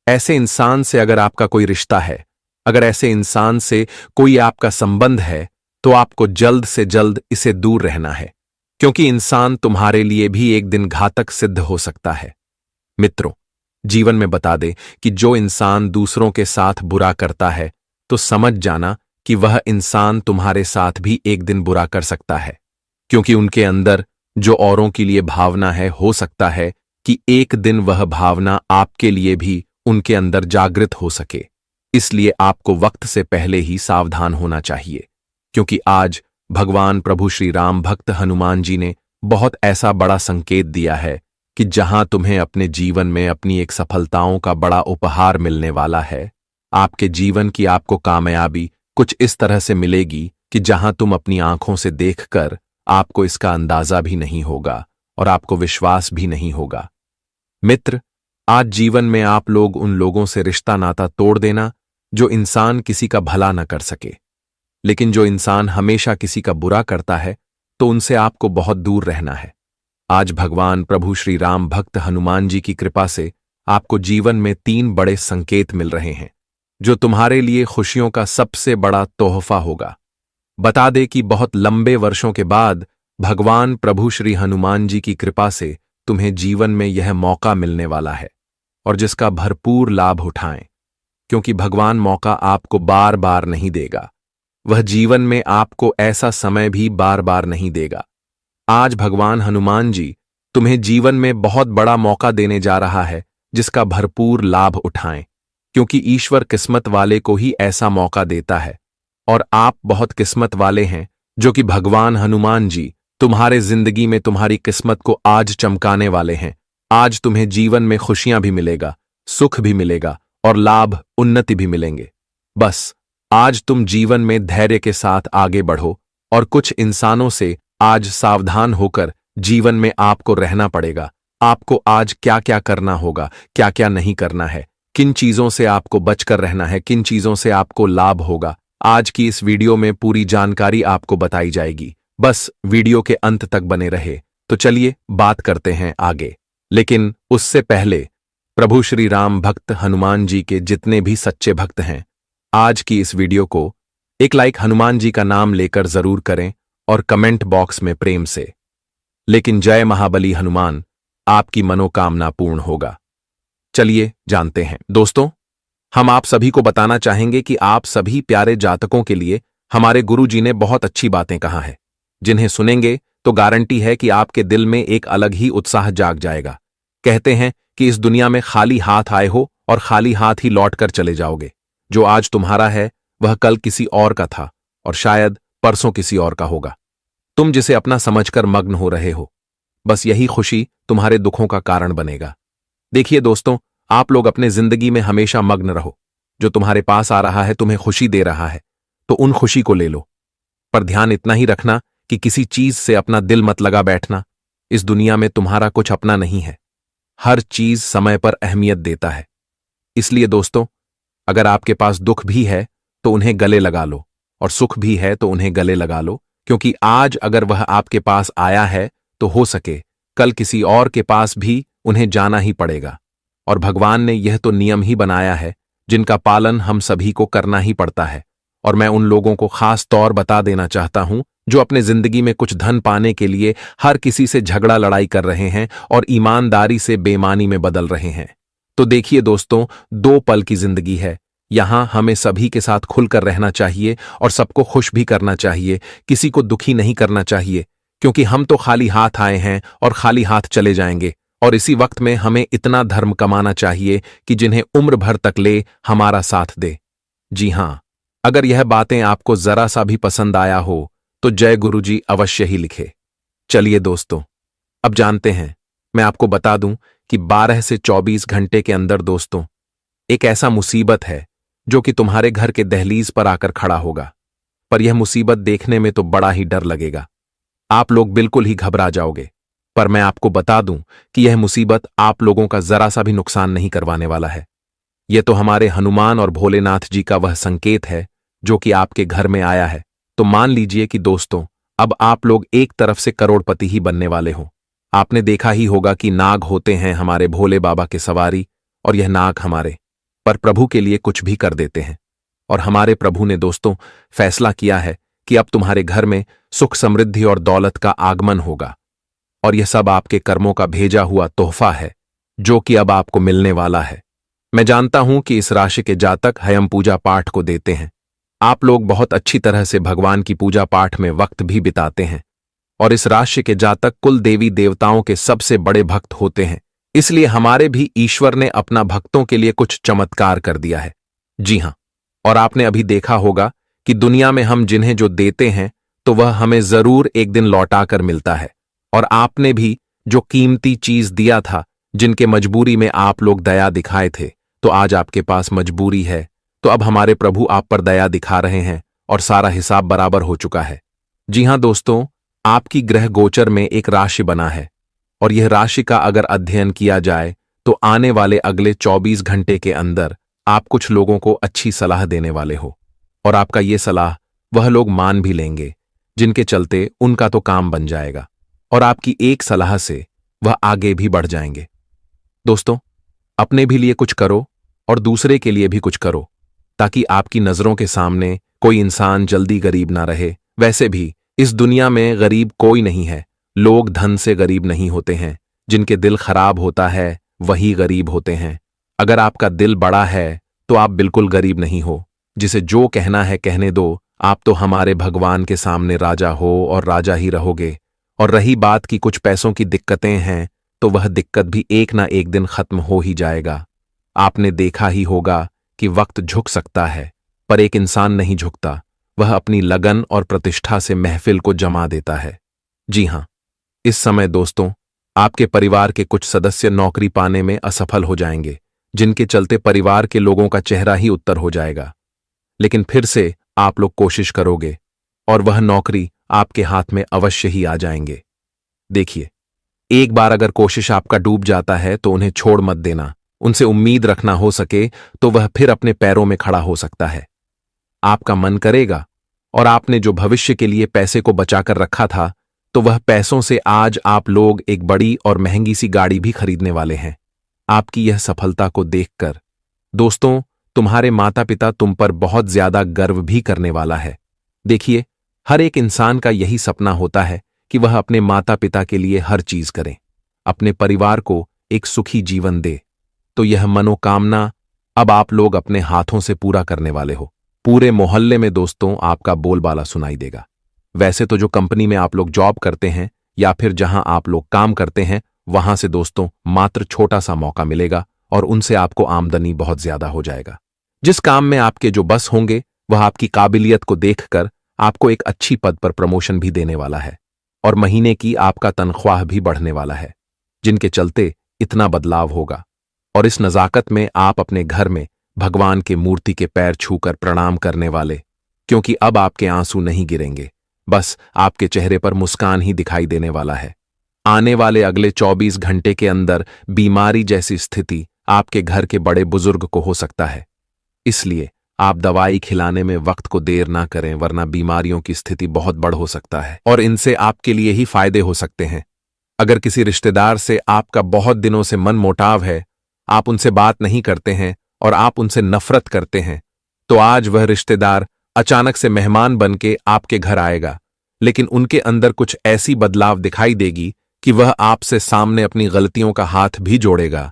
ऐसे इंसान से अगर आपका कोई रिश्ता है, अगर ऐसे इंसान से कोई आपका संबंध है, तो आपको जल्द से जल्द इसे दूर रहना है, क्योंकि इंसान तुम्हारे लिए भी एक दिन घातक सिद्ध हो सकता है। मित्रों, जीवन में बता दे कि जो इंसान दूसरों के साथ बुरा करता है, तो समझ जाना कि वह इंसान तुम्हारे साथ भी एक दिन बुरा कर सकता है, क्योंकि उनके अंदर जो औरों के लिए भावना है, हो सकता है कि एक दिन वह भावना आपके लिए भी उनके अंदर जागृत हो सके। इसलिए आपको वक्त से पहले ही सावधान होना चाहिए, क्योंकि आज भगवान प्रभु श्री राम भक्त हनुमान जी ने बहुत ऐसा बड़ा संकेत दिया है कि जहां तुम्हें अपने जीवन में अपनी एक सफलताओं का बड़ा उपहार मिलने वाला है। आपके जीवन की आपको कामयाबी कुछ इस तरह से मिलेगी कि जहां तुम अपनी आंखों से देखकर आपको इसका अंदाजा भी नहीं होगा और आपको विश्वास भी नहीं होगा। मित्र, आज जीवन में आप लोग उन लोगों से रिश्ता नाता तोड़ देना जो इंसान किसी का भला न कर सके, लेकिन जो इंसान हमेशा किसी का बुरा करता है, तो उनसे आपको बहुत दूर रहना है। आज भगवान प्रभु श्री राम भक्त हनुमान जी की कृपा से आपको जीवन में 3 बड़े संकेत मिल रहे हैं, जो तुम्हारे लिए खुशियों का सबसे बड़ा तोहफा होगा। बता दे कि बहुत लंबे वर्षों के बाद भगवान प्रभु श्री हनुमान जी की कृपा से तुम्हें जीवन में यह मौका मिलने वाला है, और जिसका भरपूर लाभ उठाएं, क्योंकि भगवान मौका आपको बार बार नहीं देगा। वह जीवन में आपको ऐसा समय भी बार बार नहीं देगा। आज भगवान हनुमान जी तुम्हें जीवन में बहुत बड़ा मौका देने जा रहा है, जिसका भरपूर लाभ उठाएं, क्योंकि ईश्वर किस्मत वाले को ही ऐसा मौका देता है, और आप बहुत किस्मत वाले हैं जो कि भगवान हनुमान जी तुम्हारे जिंदगी में तुम्हारी किस्मत को आज चमकाने वाले हैं। आज तुम्हें जीवन में खुशियां भी मिलेगा, सुख भी मिलेगा और लाभ उन्नति भी मिलेंगे। बस आज तुम जीवन में धैर्य के साथ आगे बढ़ो, और कुछ इंसानों से आज सावधान होकर जीवन में आपको रहना पड़ेगा। आपको आज क्या क्या करना होगा, क्या क्या नहीं करना है, किन चीजों से आपको बचकर रहना है, किन चीजों से आपको लाभ होगा। आज की इस वीडियो में पूरी जानकारी आपको बताई जाएगी। बस वीडियो के अंत तक बने रहे। तो चलिए बात करते हैं आगे, लेकिन उससे पहले प्रभु श्री राम भक्त हनुमान जी के जितने भी सच्चे भक्त हैं, आज की इस वीडियो को एक लाइक हनुमान जी का नाम लेकर जरूर करें और कमेंट बॉक्स में प्रेम से लेकिन जय महाबली हनुमान, आपकी मनोकामना पूर्ण होगा। चलिए जानते हैं। दोस्तों, हम आप सभी को बताना चाहेंगे कि आप सभी प्यारे जातकों के लिए हमारे गुरु जी ने बहुत अच्छी बातें कहा है, जिन्हें सुनेंगे तो गारंटी है कि आपके दिल में एक अलग ही उत्साह जाग जाएगा। कहते हैं कि इस दुनिया में खाली हाथ आए हो और खाली हाथ ही लौट कर चले जाओगे। जो आज तुम्हारा है वह कल किसी और का था और शायद परसों किसी और का होगा। तुम जिसे अपना समझकर मग्न हो रहे हो, बस यही खुशी तुम्हारे दुखों का कारण बनेगा। देखिए दोस्तों, आप लोग अपने जिंदगी में हमेशा मग्न रहो। जो तुम्हारे पास आ रहा है तुम्हें खुशी दे रहा है, तो उन खुशी को ले लो। पर ध्यान इतना ही रखना कि किसी चीज से अपना दिल मत लगा बैठना। इस दुनिया में तुम्हारा कुछ अपना नहीं है। हर चीज समय पर अहमियत देता है। इसलिए दोस्तों, अगर आपके पास दुख भी है तो उन्हें गले लगा लो, और सुख भी है तो उन्हें गले लगा लो, क्योंकि आज अगर वह आपके पास आया है तो हो सके कल किसी और के पास भी उन्हें जाना ही पड़ेगा। और भगवान ने यह तो नियम ही बनाया है जिनका पालन हम सभी को करना ही पड़ता है। और मैं उन लोगों को खास तौर बता देना चाहता हूं जो अपने जिंदगी में कुछ धन पाने के लिए हर किसी से झगड़ा लड़ाई कर रहे हैं और ईमानदारी से बेईमानी में बदल रहे हैं। तो देखिए दोस्तों, 2 पल की जिंदगी है। यहां हमें सभी के साथ खुलकर रहना चाहिए और सबको खुश भी करना चाहिए, किसी को दुखी नहीं करना चाहिए, क्योंकि हम तो खाली हाथ आए हैं और खाली हाथ चले जाएंगे। और इसी वक्त में हमें इतना धर्म कमाना चाहिए कि जिन्हें उम्र भर तक ले हमारा साथ दे। जी हां, अगर यह बातें आपको जरा सा भी पसंद आया हो तो जय गुरुजी अवश्य ही लिखे। चलिए दोस्तों, अब जानते हैं, मैं आपको बता दूं कि 12 से 24 घंटे के अंदर दोस्तों एक ऐसा मुसीबत है जो कि तुम्हारे घर के दहलीज पर आकर खड़ा होगा। पर यह मुसीबत देखने में तो बड़ा ही डर लगेगा, आप लोग बिल्कुल ही घबरा जाओगे। पर मैं आपको बता दूं कि यह मुसीबत आप लोगों का जरा सा भी नुकसान नहीं करवाने वाला है। यह तो हमारे हनुमान और भोलेनाथ जी का वह संकेत है जो कि आपके घर में आया है। तो मान लीजिए कि दोस्तों, अब आप लोग एक तरफ से करोड़पति ही बनने वाले हो। आपने देखा ही होगा कि नाग होते हैं हमारे भोले बाबा के सवारी, और यह नाग हमारे पर प्रभु के लिए कुछ भी कर देते हैं। और हमारे प्रभु ने दोस्तों फैसला किया है कि अब तुम्हारे घर में सुख समृद्धि और दौलत का आगमन होगा। और यह सब आपके कर्मों का भेजा हुआ तोहफा है जो कि अब आपको मिलने वाला है। मैं जानता हूं कि इस राशि के जातक हयम पूजा पाठ को देते हैं। आप लोग बहुत अच्छी तरह से भगवान की पूजा पाठ में वक्त भी बिताते हैं। और इस राशि के जातक कुल देवी देवताओं के सबसे बड़े भक्त होते हैं। इसलिए हमारे भी ईश्वर ने अपना भक्तों के लिए कुछ चमत्कार कर दिया है। जी हां, और आपने अभी देखा होगा कि दुनिया में हम जिन्हें जो देते हैं तो वह हमें जरूर एक दिन लौटा कर मिलता है। और आपने भी जो कीमती चीज दिया था, जिनके मजबूरी में आप लोग दया दिखाए थे, तो आज आपके पास मजबूरी है, तो अब हमारे प्रभु आप पर दया दिखा रहे हैं और सारा हिसाब बराबर हो चुका है। जी हां दोस्तों, आपकी ग्रह गोचर में एक राशि बना है, और यह राशि का अगर अध्ययन किया जाए तो आने वाले अगले 24 घंटे के अंदर आप कुछ लोगों को अच्छी सलाह देने वाले हो। और आपका ये सलाह वह लोग मान भी लेंगे जिनके चलते उनका तो काम बन जाएगा, और आपकी एक सलाह से वह आगे भी बढ़ जाएंगे। दोस्तों, अपने भी लिए कुछ करो और दूसरे के लिए भी कुछ करो, ताकि आपकी नजरों के सामने कोई इंसान जल्दी गरीब ना रहे। वैसे भी इस दुनिया में गरीब कोई नहीं है। लोग धन से गरीब नहीं होते हैं, जिनके दिल खराब होता है वही गरीब होते हैं। अगर आपका दिल बड़ा है तो आप बिल्कुल गरीब नहीं हो। जिसे जो कहना है कहने दो, आप तो हमारे भगवान के सामने राजा हो और राजा ही रहोगे। और रही बात कि कुछ पैसों की दिक्कतें हैं, तो वह दिक्कत भी एक ना एक दिन खत्म हो ही जाएगा। आपने देखा ही होगा कि वक्त झुक सकता है, पर एक इंसान नहीं झुकता। वह अपनी लगन और प्रतिष्ठा से महफिल को जमा देता है। जी हां, इस समय दोस्तों आपके परिवार के कुछ सदस्य नौकरी पाने में असफल हो जाएंगे, जिनके चलते परिवार के लोगों का चेहरा ही उत्तर हो जाएगा। लेकिन फिर से आप लोग कोशिश करोगे और वह नौकरी आपके हाथ में अवश्य ही आ जाएंगे। देखिए, एक बार अगर कोशिश आपका डूब जाता है तो उन्हें छोड़ मत देना। उनसे उम्मीद रखना हो सके तो वह फिर अपने पैरों में खड़ा हो सकता है। आपका मन करेगा और आपने जो भविष्य के लिए पैसे को बचाकर रखा था, तो वह पैसों से आज आप लोग एक बड़ी और महंगी सी गाड़ी भी खरीदने वाले हैं। आपकी यह सफलता को देखकर दोस्तों तुम्हारे माता पिता तुम पर बहुत ज्यादा गर्व भी करने वाला है। देखिए, हर एक इंसान का यही सपना होता है कि वह अपने माता पिता के लिए हर चीज करे, अपने परिवार को एक सुखी जीवन दे। तो यह मनोकामना अब आप लोग अपने हाथों से पूरा करने वाले हो। पूरे मोहल्ले में दोस्तों आपका बोलबाला सुनाई देगा। वैसे तो जो कंपनी में आप लोग जॉब करते हैं या फिर जहां आप लोग काम करते हैं, वहां से दोस्तों मात्र छोटा सा मौका मिलेगा और उनसे आपको आमदनी बहुत ज्यादा हो जाएगा। जिस काम में आपके जो बस होंगे वह आपकी काबिलियत को देखकर आपको एक अच्छी पद पर प्रमोशन भी देने वाला है और महीने की आपका तनख्वाह भी बढ़ने वाला है, जिनके चलते इतना बदलाव होगा। और इस नजाकत में आप अपने घर में भगवान के मूर्ति के पैर छूकर प्रणाम करने वाले, क्योंकि अब आपके आंसू नहीं गिरेंगे, बस आपके चेहरे पर मुस्कान ही दिखाई देने वाला है। आने वाले अगले 24 घंटे के अंदर बीमारी जैसी स्थिति आपके घर के बड़े बुजुर्ग को हो सकता है, इसलिए आप दवाई खिलाने में वक्त को देर ना करें, वरना बीमारियों की स्थिति बहुत बड़ हो सकता है और इनसे आपके लिए ही फायदे हो सकते हैं। अगर किसी रिश्तेदार से आपका बहुत दिनों से मन मुटाव है, आप उनसे बात नहीं करते हैं और आप उनसे नफरत करते हैं, तो आज वह रिश्तेदार अचानक से मेहमान बन के आपके घर आएगा, लेकिन उनके अंदर कुछ ऐसी बदलाव दिखाई देगी कि वह आपसे सामने अपनी गलतियों का हाथ भी जोड़ेगा,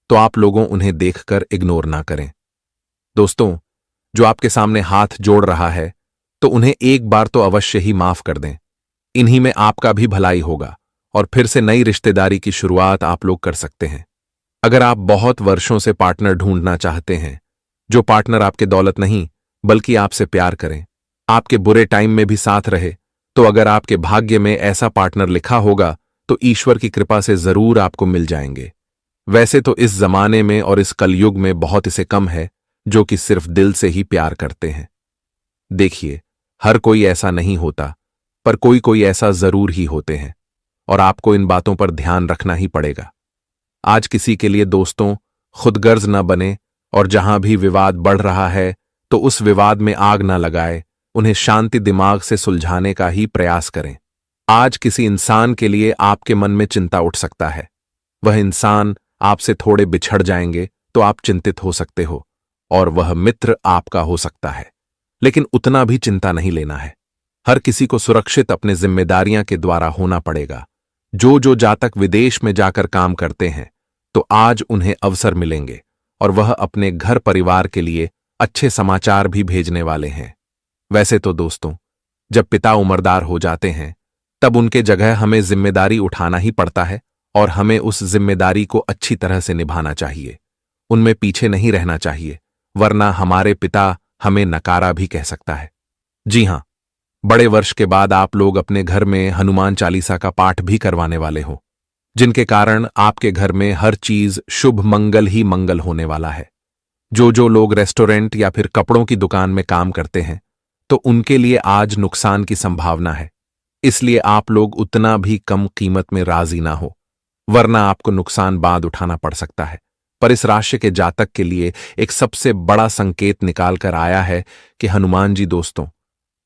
तो आप लोगों उन्हें देखकर इग्नोर ना करें। दोस्तों, जो आपके सामने हाथ जोड़ रहा है तो उन्हें एक बार तो अवश्य ही माफ कर दें। इन्हीं में आपका भी भलाई होगा और फिर से नई रिश्तेदारी की शुरुआत आप लोग कर सकते हैं। अगर आप बहुत वर्षों से पार्टनर ढूंढना चाहते हैं, जो पार्टनर आपके दौलत नहीं बल्कि आपसे प्यार करें, आपके बुरे टाइम में भी साथ रहे, तो अगर आपके भाग्य में ऐसा पार्टनर लिखा होगा तो ईश्वर की कृपा से जरूर आपको मिल जाएंगे। वैसे तो इस जमाने में और इस कलयुग में बहुत इसे कम है जो कि सिर्फ दिल से ही प्यार करते हैं। देखिए, हर कोई ऐसा नहीं होता, पर कोई कोई ऐसा जरूर ही होते हैं और आपको इन बातों पर ध्यान रखना ही पड़ेगा। आज किसी के लिए दोस्तों खुदगर्ज न बने और जहां भी विवाद बढ़ रहा है तो उस विवाद में आग न लगाए, उन्हें शांति दिमाग से सुलझाने का ही प्रयास करें। आज किसी इंसान के लिए आपके मन में चिंता उठ सकता है, वह इंसान आपसे थोड़े बिछड़ जाएंगे तो आप चिंतित हो सकते हो और वह मित्र आपका हो सकता है, लेकिन उतना भी चिंता नहीं लेना है। हर किसी को सुरक्षित अपने जिम्मेदारियां के द्वारा होना पड़ेगा। जो जातक विदेश में जाकर काम करते हैं तो आज उन्हें अवसर मिलेंगे और वह अपने घर परिवार के लिए अच्छे समाचार भी भेजने वाले हैं। वैसे तो दोस्तों, जब पिता उम्रदार हो जाते हैं तब उनके जगह हमें जिम्मेदारी उठाना ही पड़ता है और हमें उस जिम्मेदारी को अच्छी तरह से निभाना चाहिए, उनमें पीछे नहीं रहना चाहिए, वरना हमारे पिता हमें नकारा भी कह सकता है। जी हां, बड़े वर्ष के बाद आप लोग अपने घर में हनुमान चालीसा का पाठ भी करवाने वाले हो, जिनके कारण आपके घर में हर चीज शुभ मंगल ही मंगल होने वाला है। जो लोग रेस्टोरेंट या फिर कपड़ों की दुकान में काम करते हैं तो उनके लिए आज नुकसान की संभावना है, इसलिए आप लोग उतना भी कम कीमत में राजी ना हो, वरना आपको नुकसान बाद उठाना पड़ सकता है। पर इस राशि के जातक के लिए एक सबसे बड़ा संकेत निकाल कर आया है कि हनुमान जी दोस्तों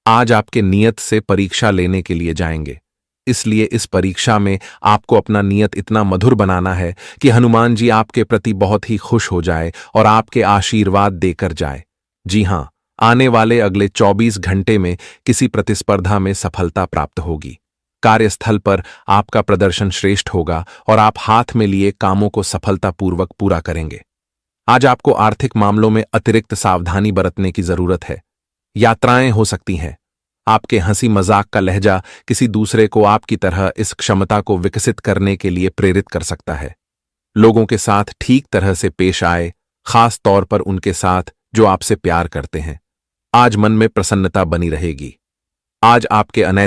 आज आपके नियत से परीक्षा लेने के लिए जाएंगे, इसलिए इस परीक्षा में आपको अपना नियत इतना मधुर बनाना है कि हनुमान जी आपके प्रति बहुत ही खुश हो जाए और आपके आशीर्वाद देकर जाए। जी हां, आने वाले अगले 24 घंटे में किसी प्रतिस्पर्धा में सफलता प्राप्त होगी, कार्यस्थल पर आपका प्रदर्शन श्रेष्ठ होगा और आप हाथ में लिए कामों को सफलतापूर्वक पूरा करेंगे। आज आपको आर्थिक मामलों में अतिरिक्त सावधानी बरतने की जरूरत है। यात्राएं हो सकती हैं। आपके हंसी मजाक का लहजा किसी दूसरे को आपकी तरह इस क्षमता को विकसित करने के लिए प्रेरित कर सकता है। लोगों के साथ ठीक तरह से पेश आए, खास तौर पर उनके साथ जो आपसे प्यार करते हैं। आज मन में प्रसन्नता बनी रहेगी। आज आपके अनैतिक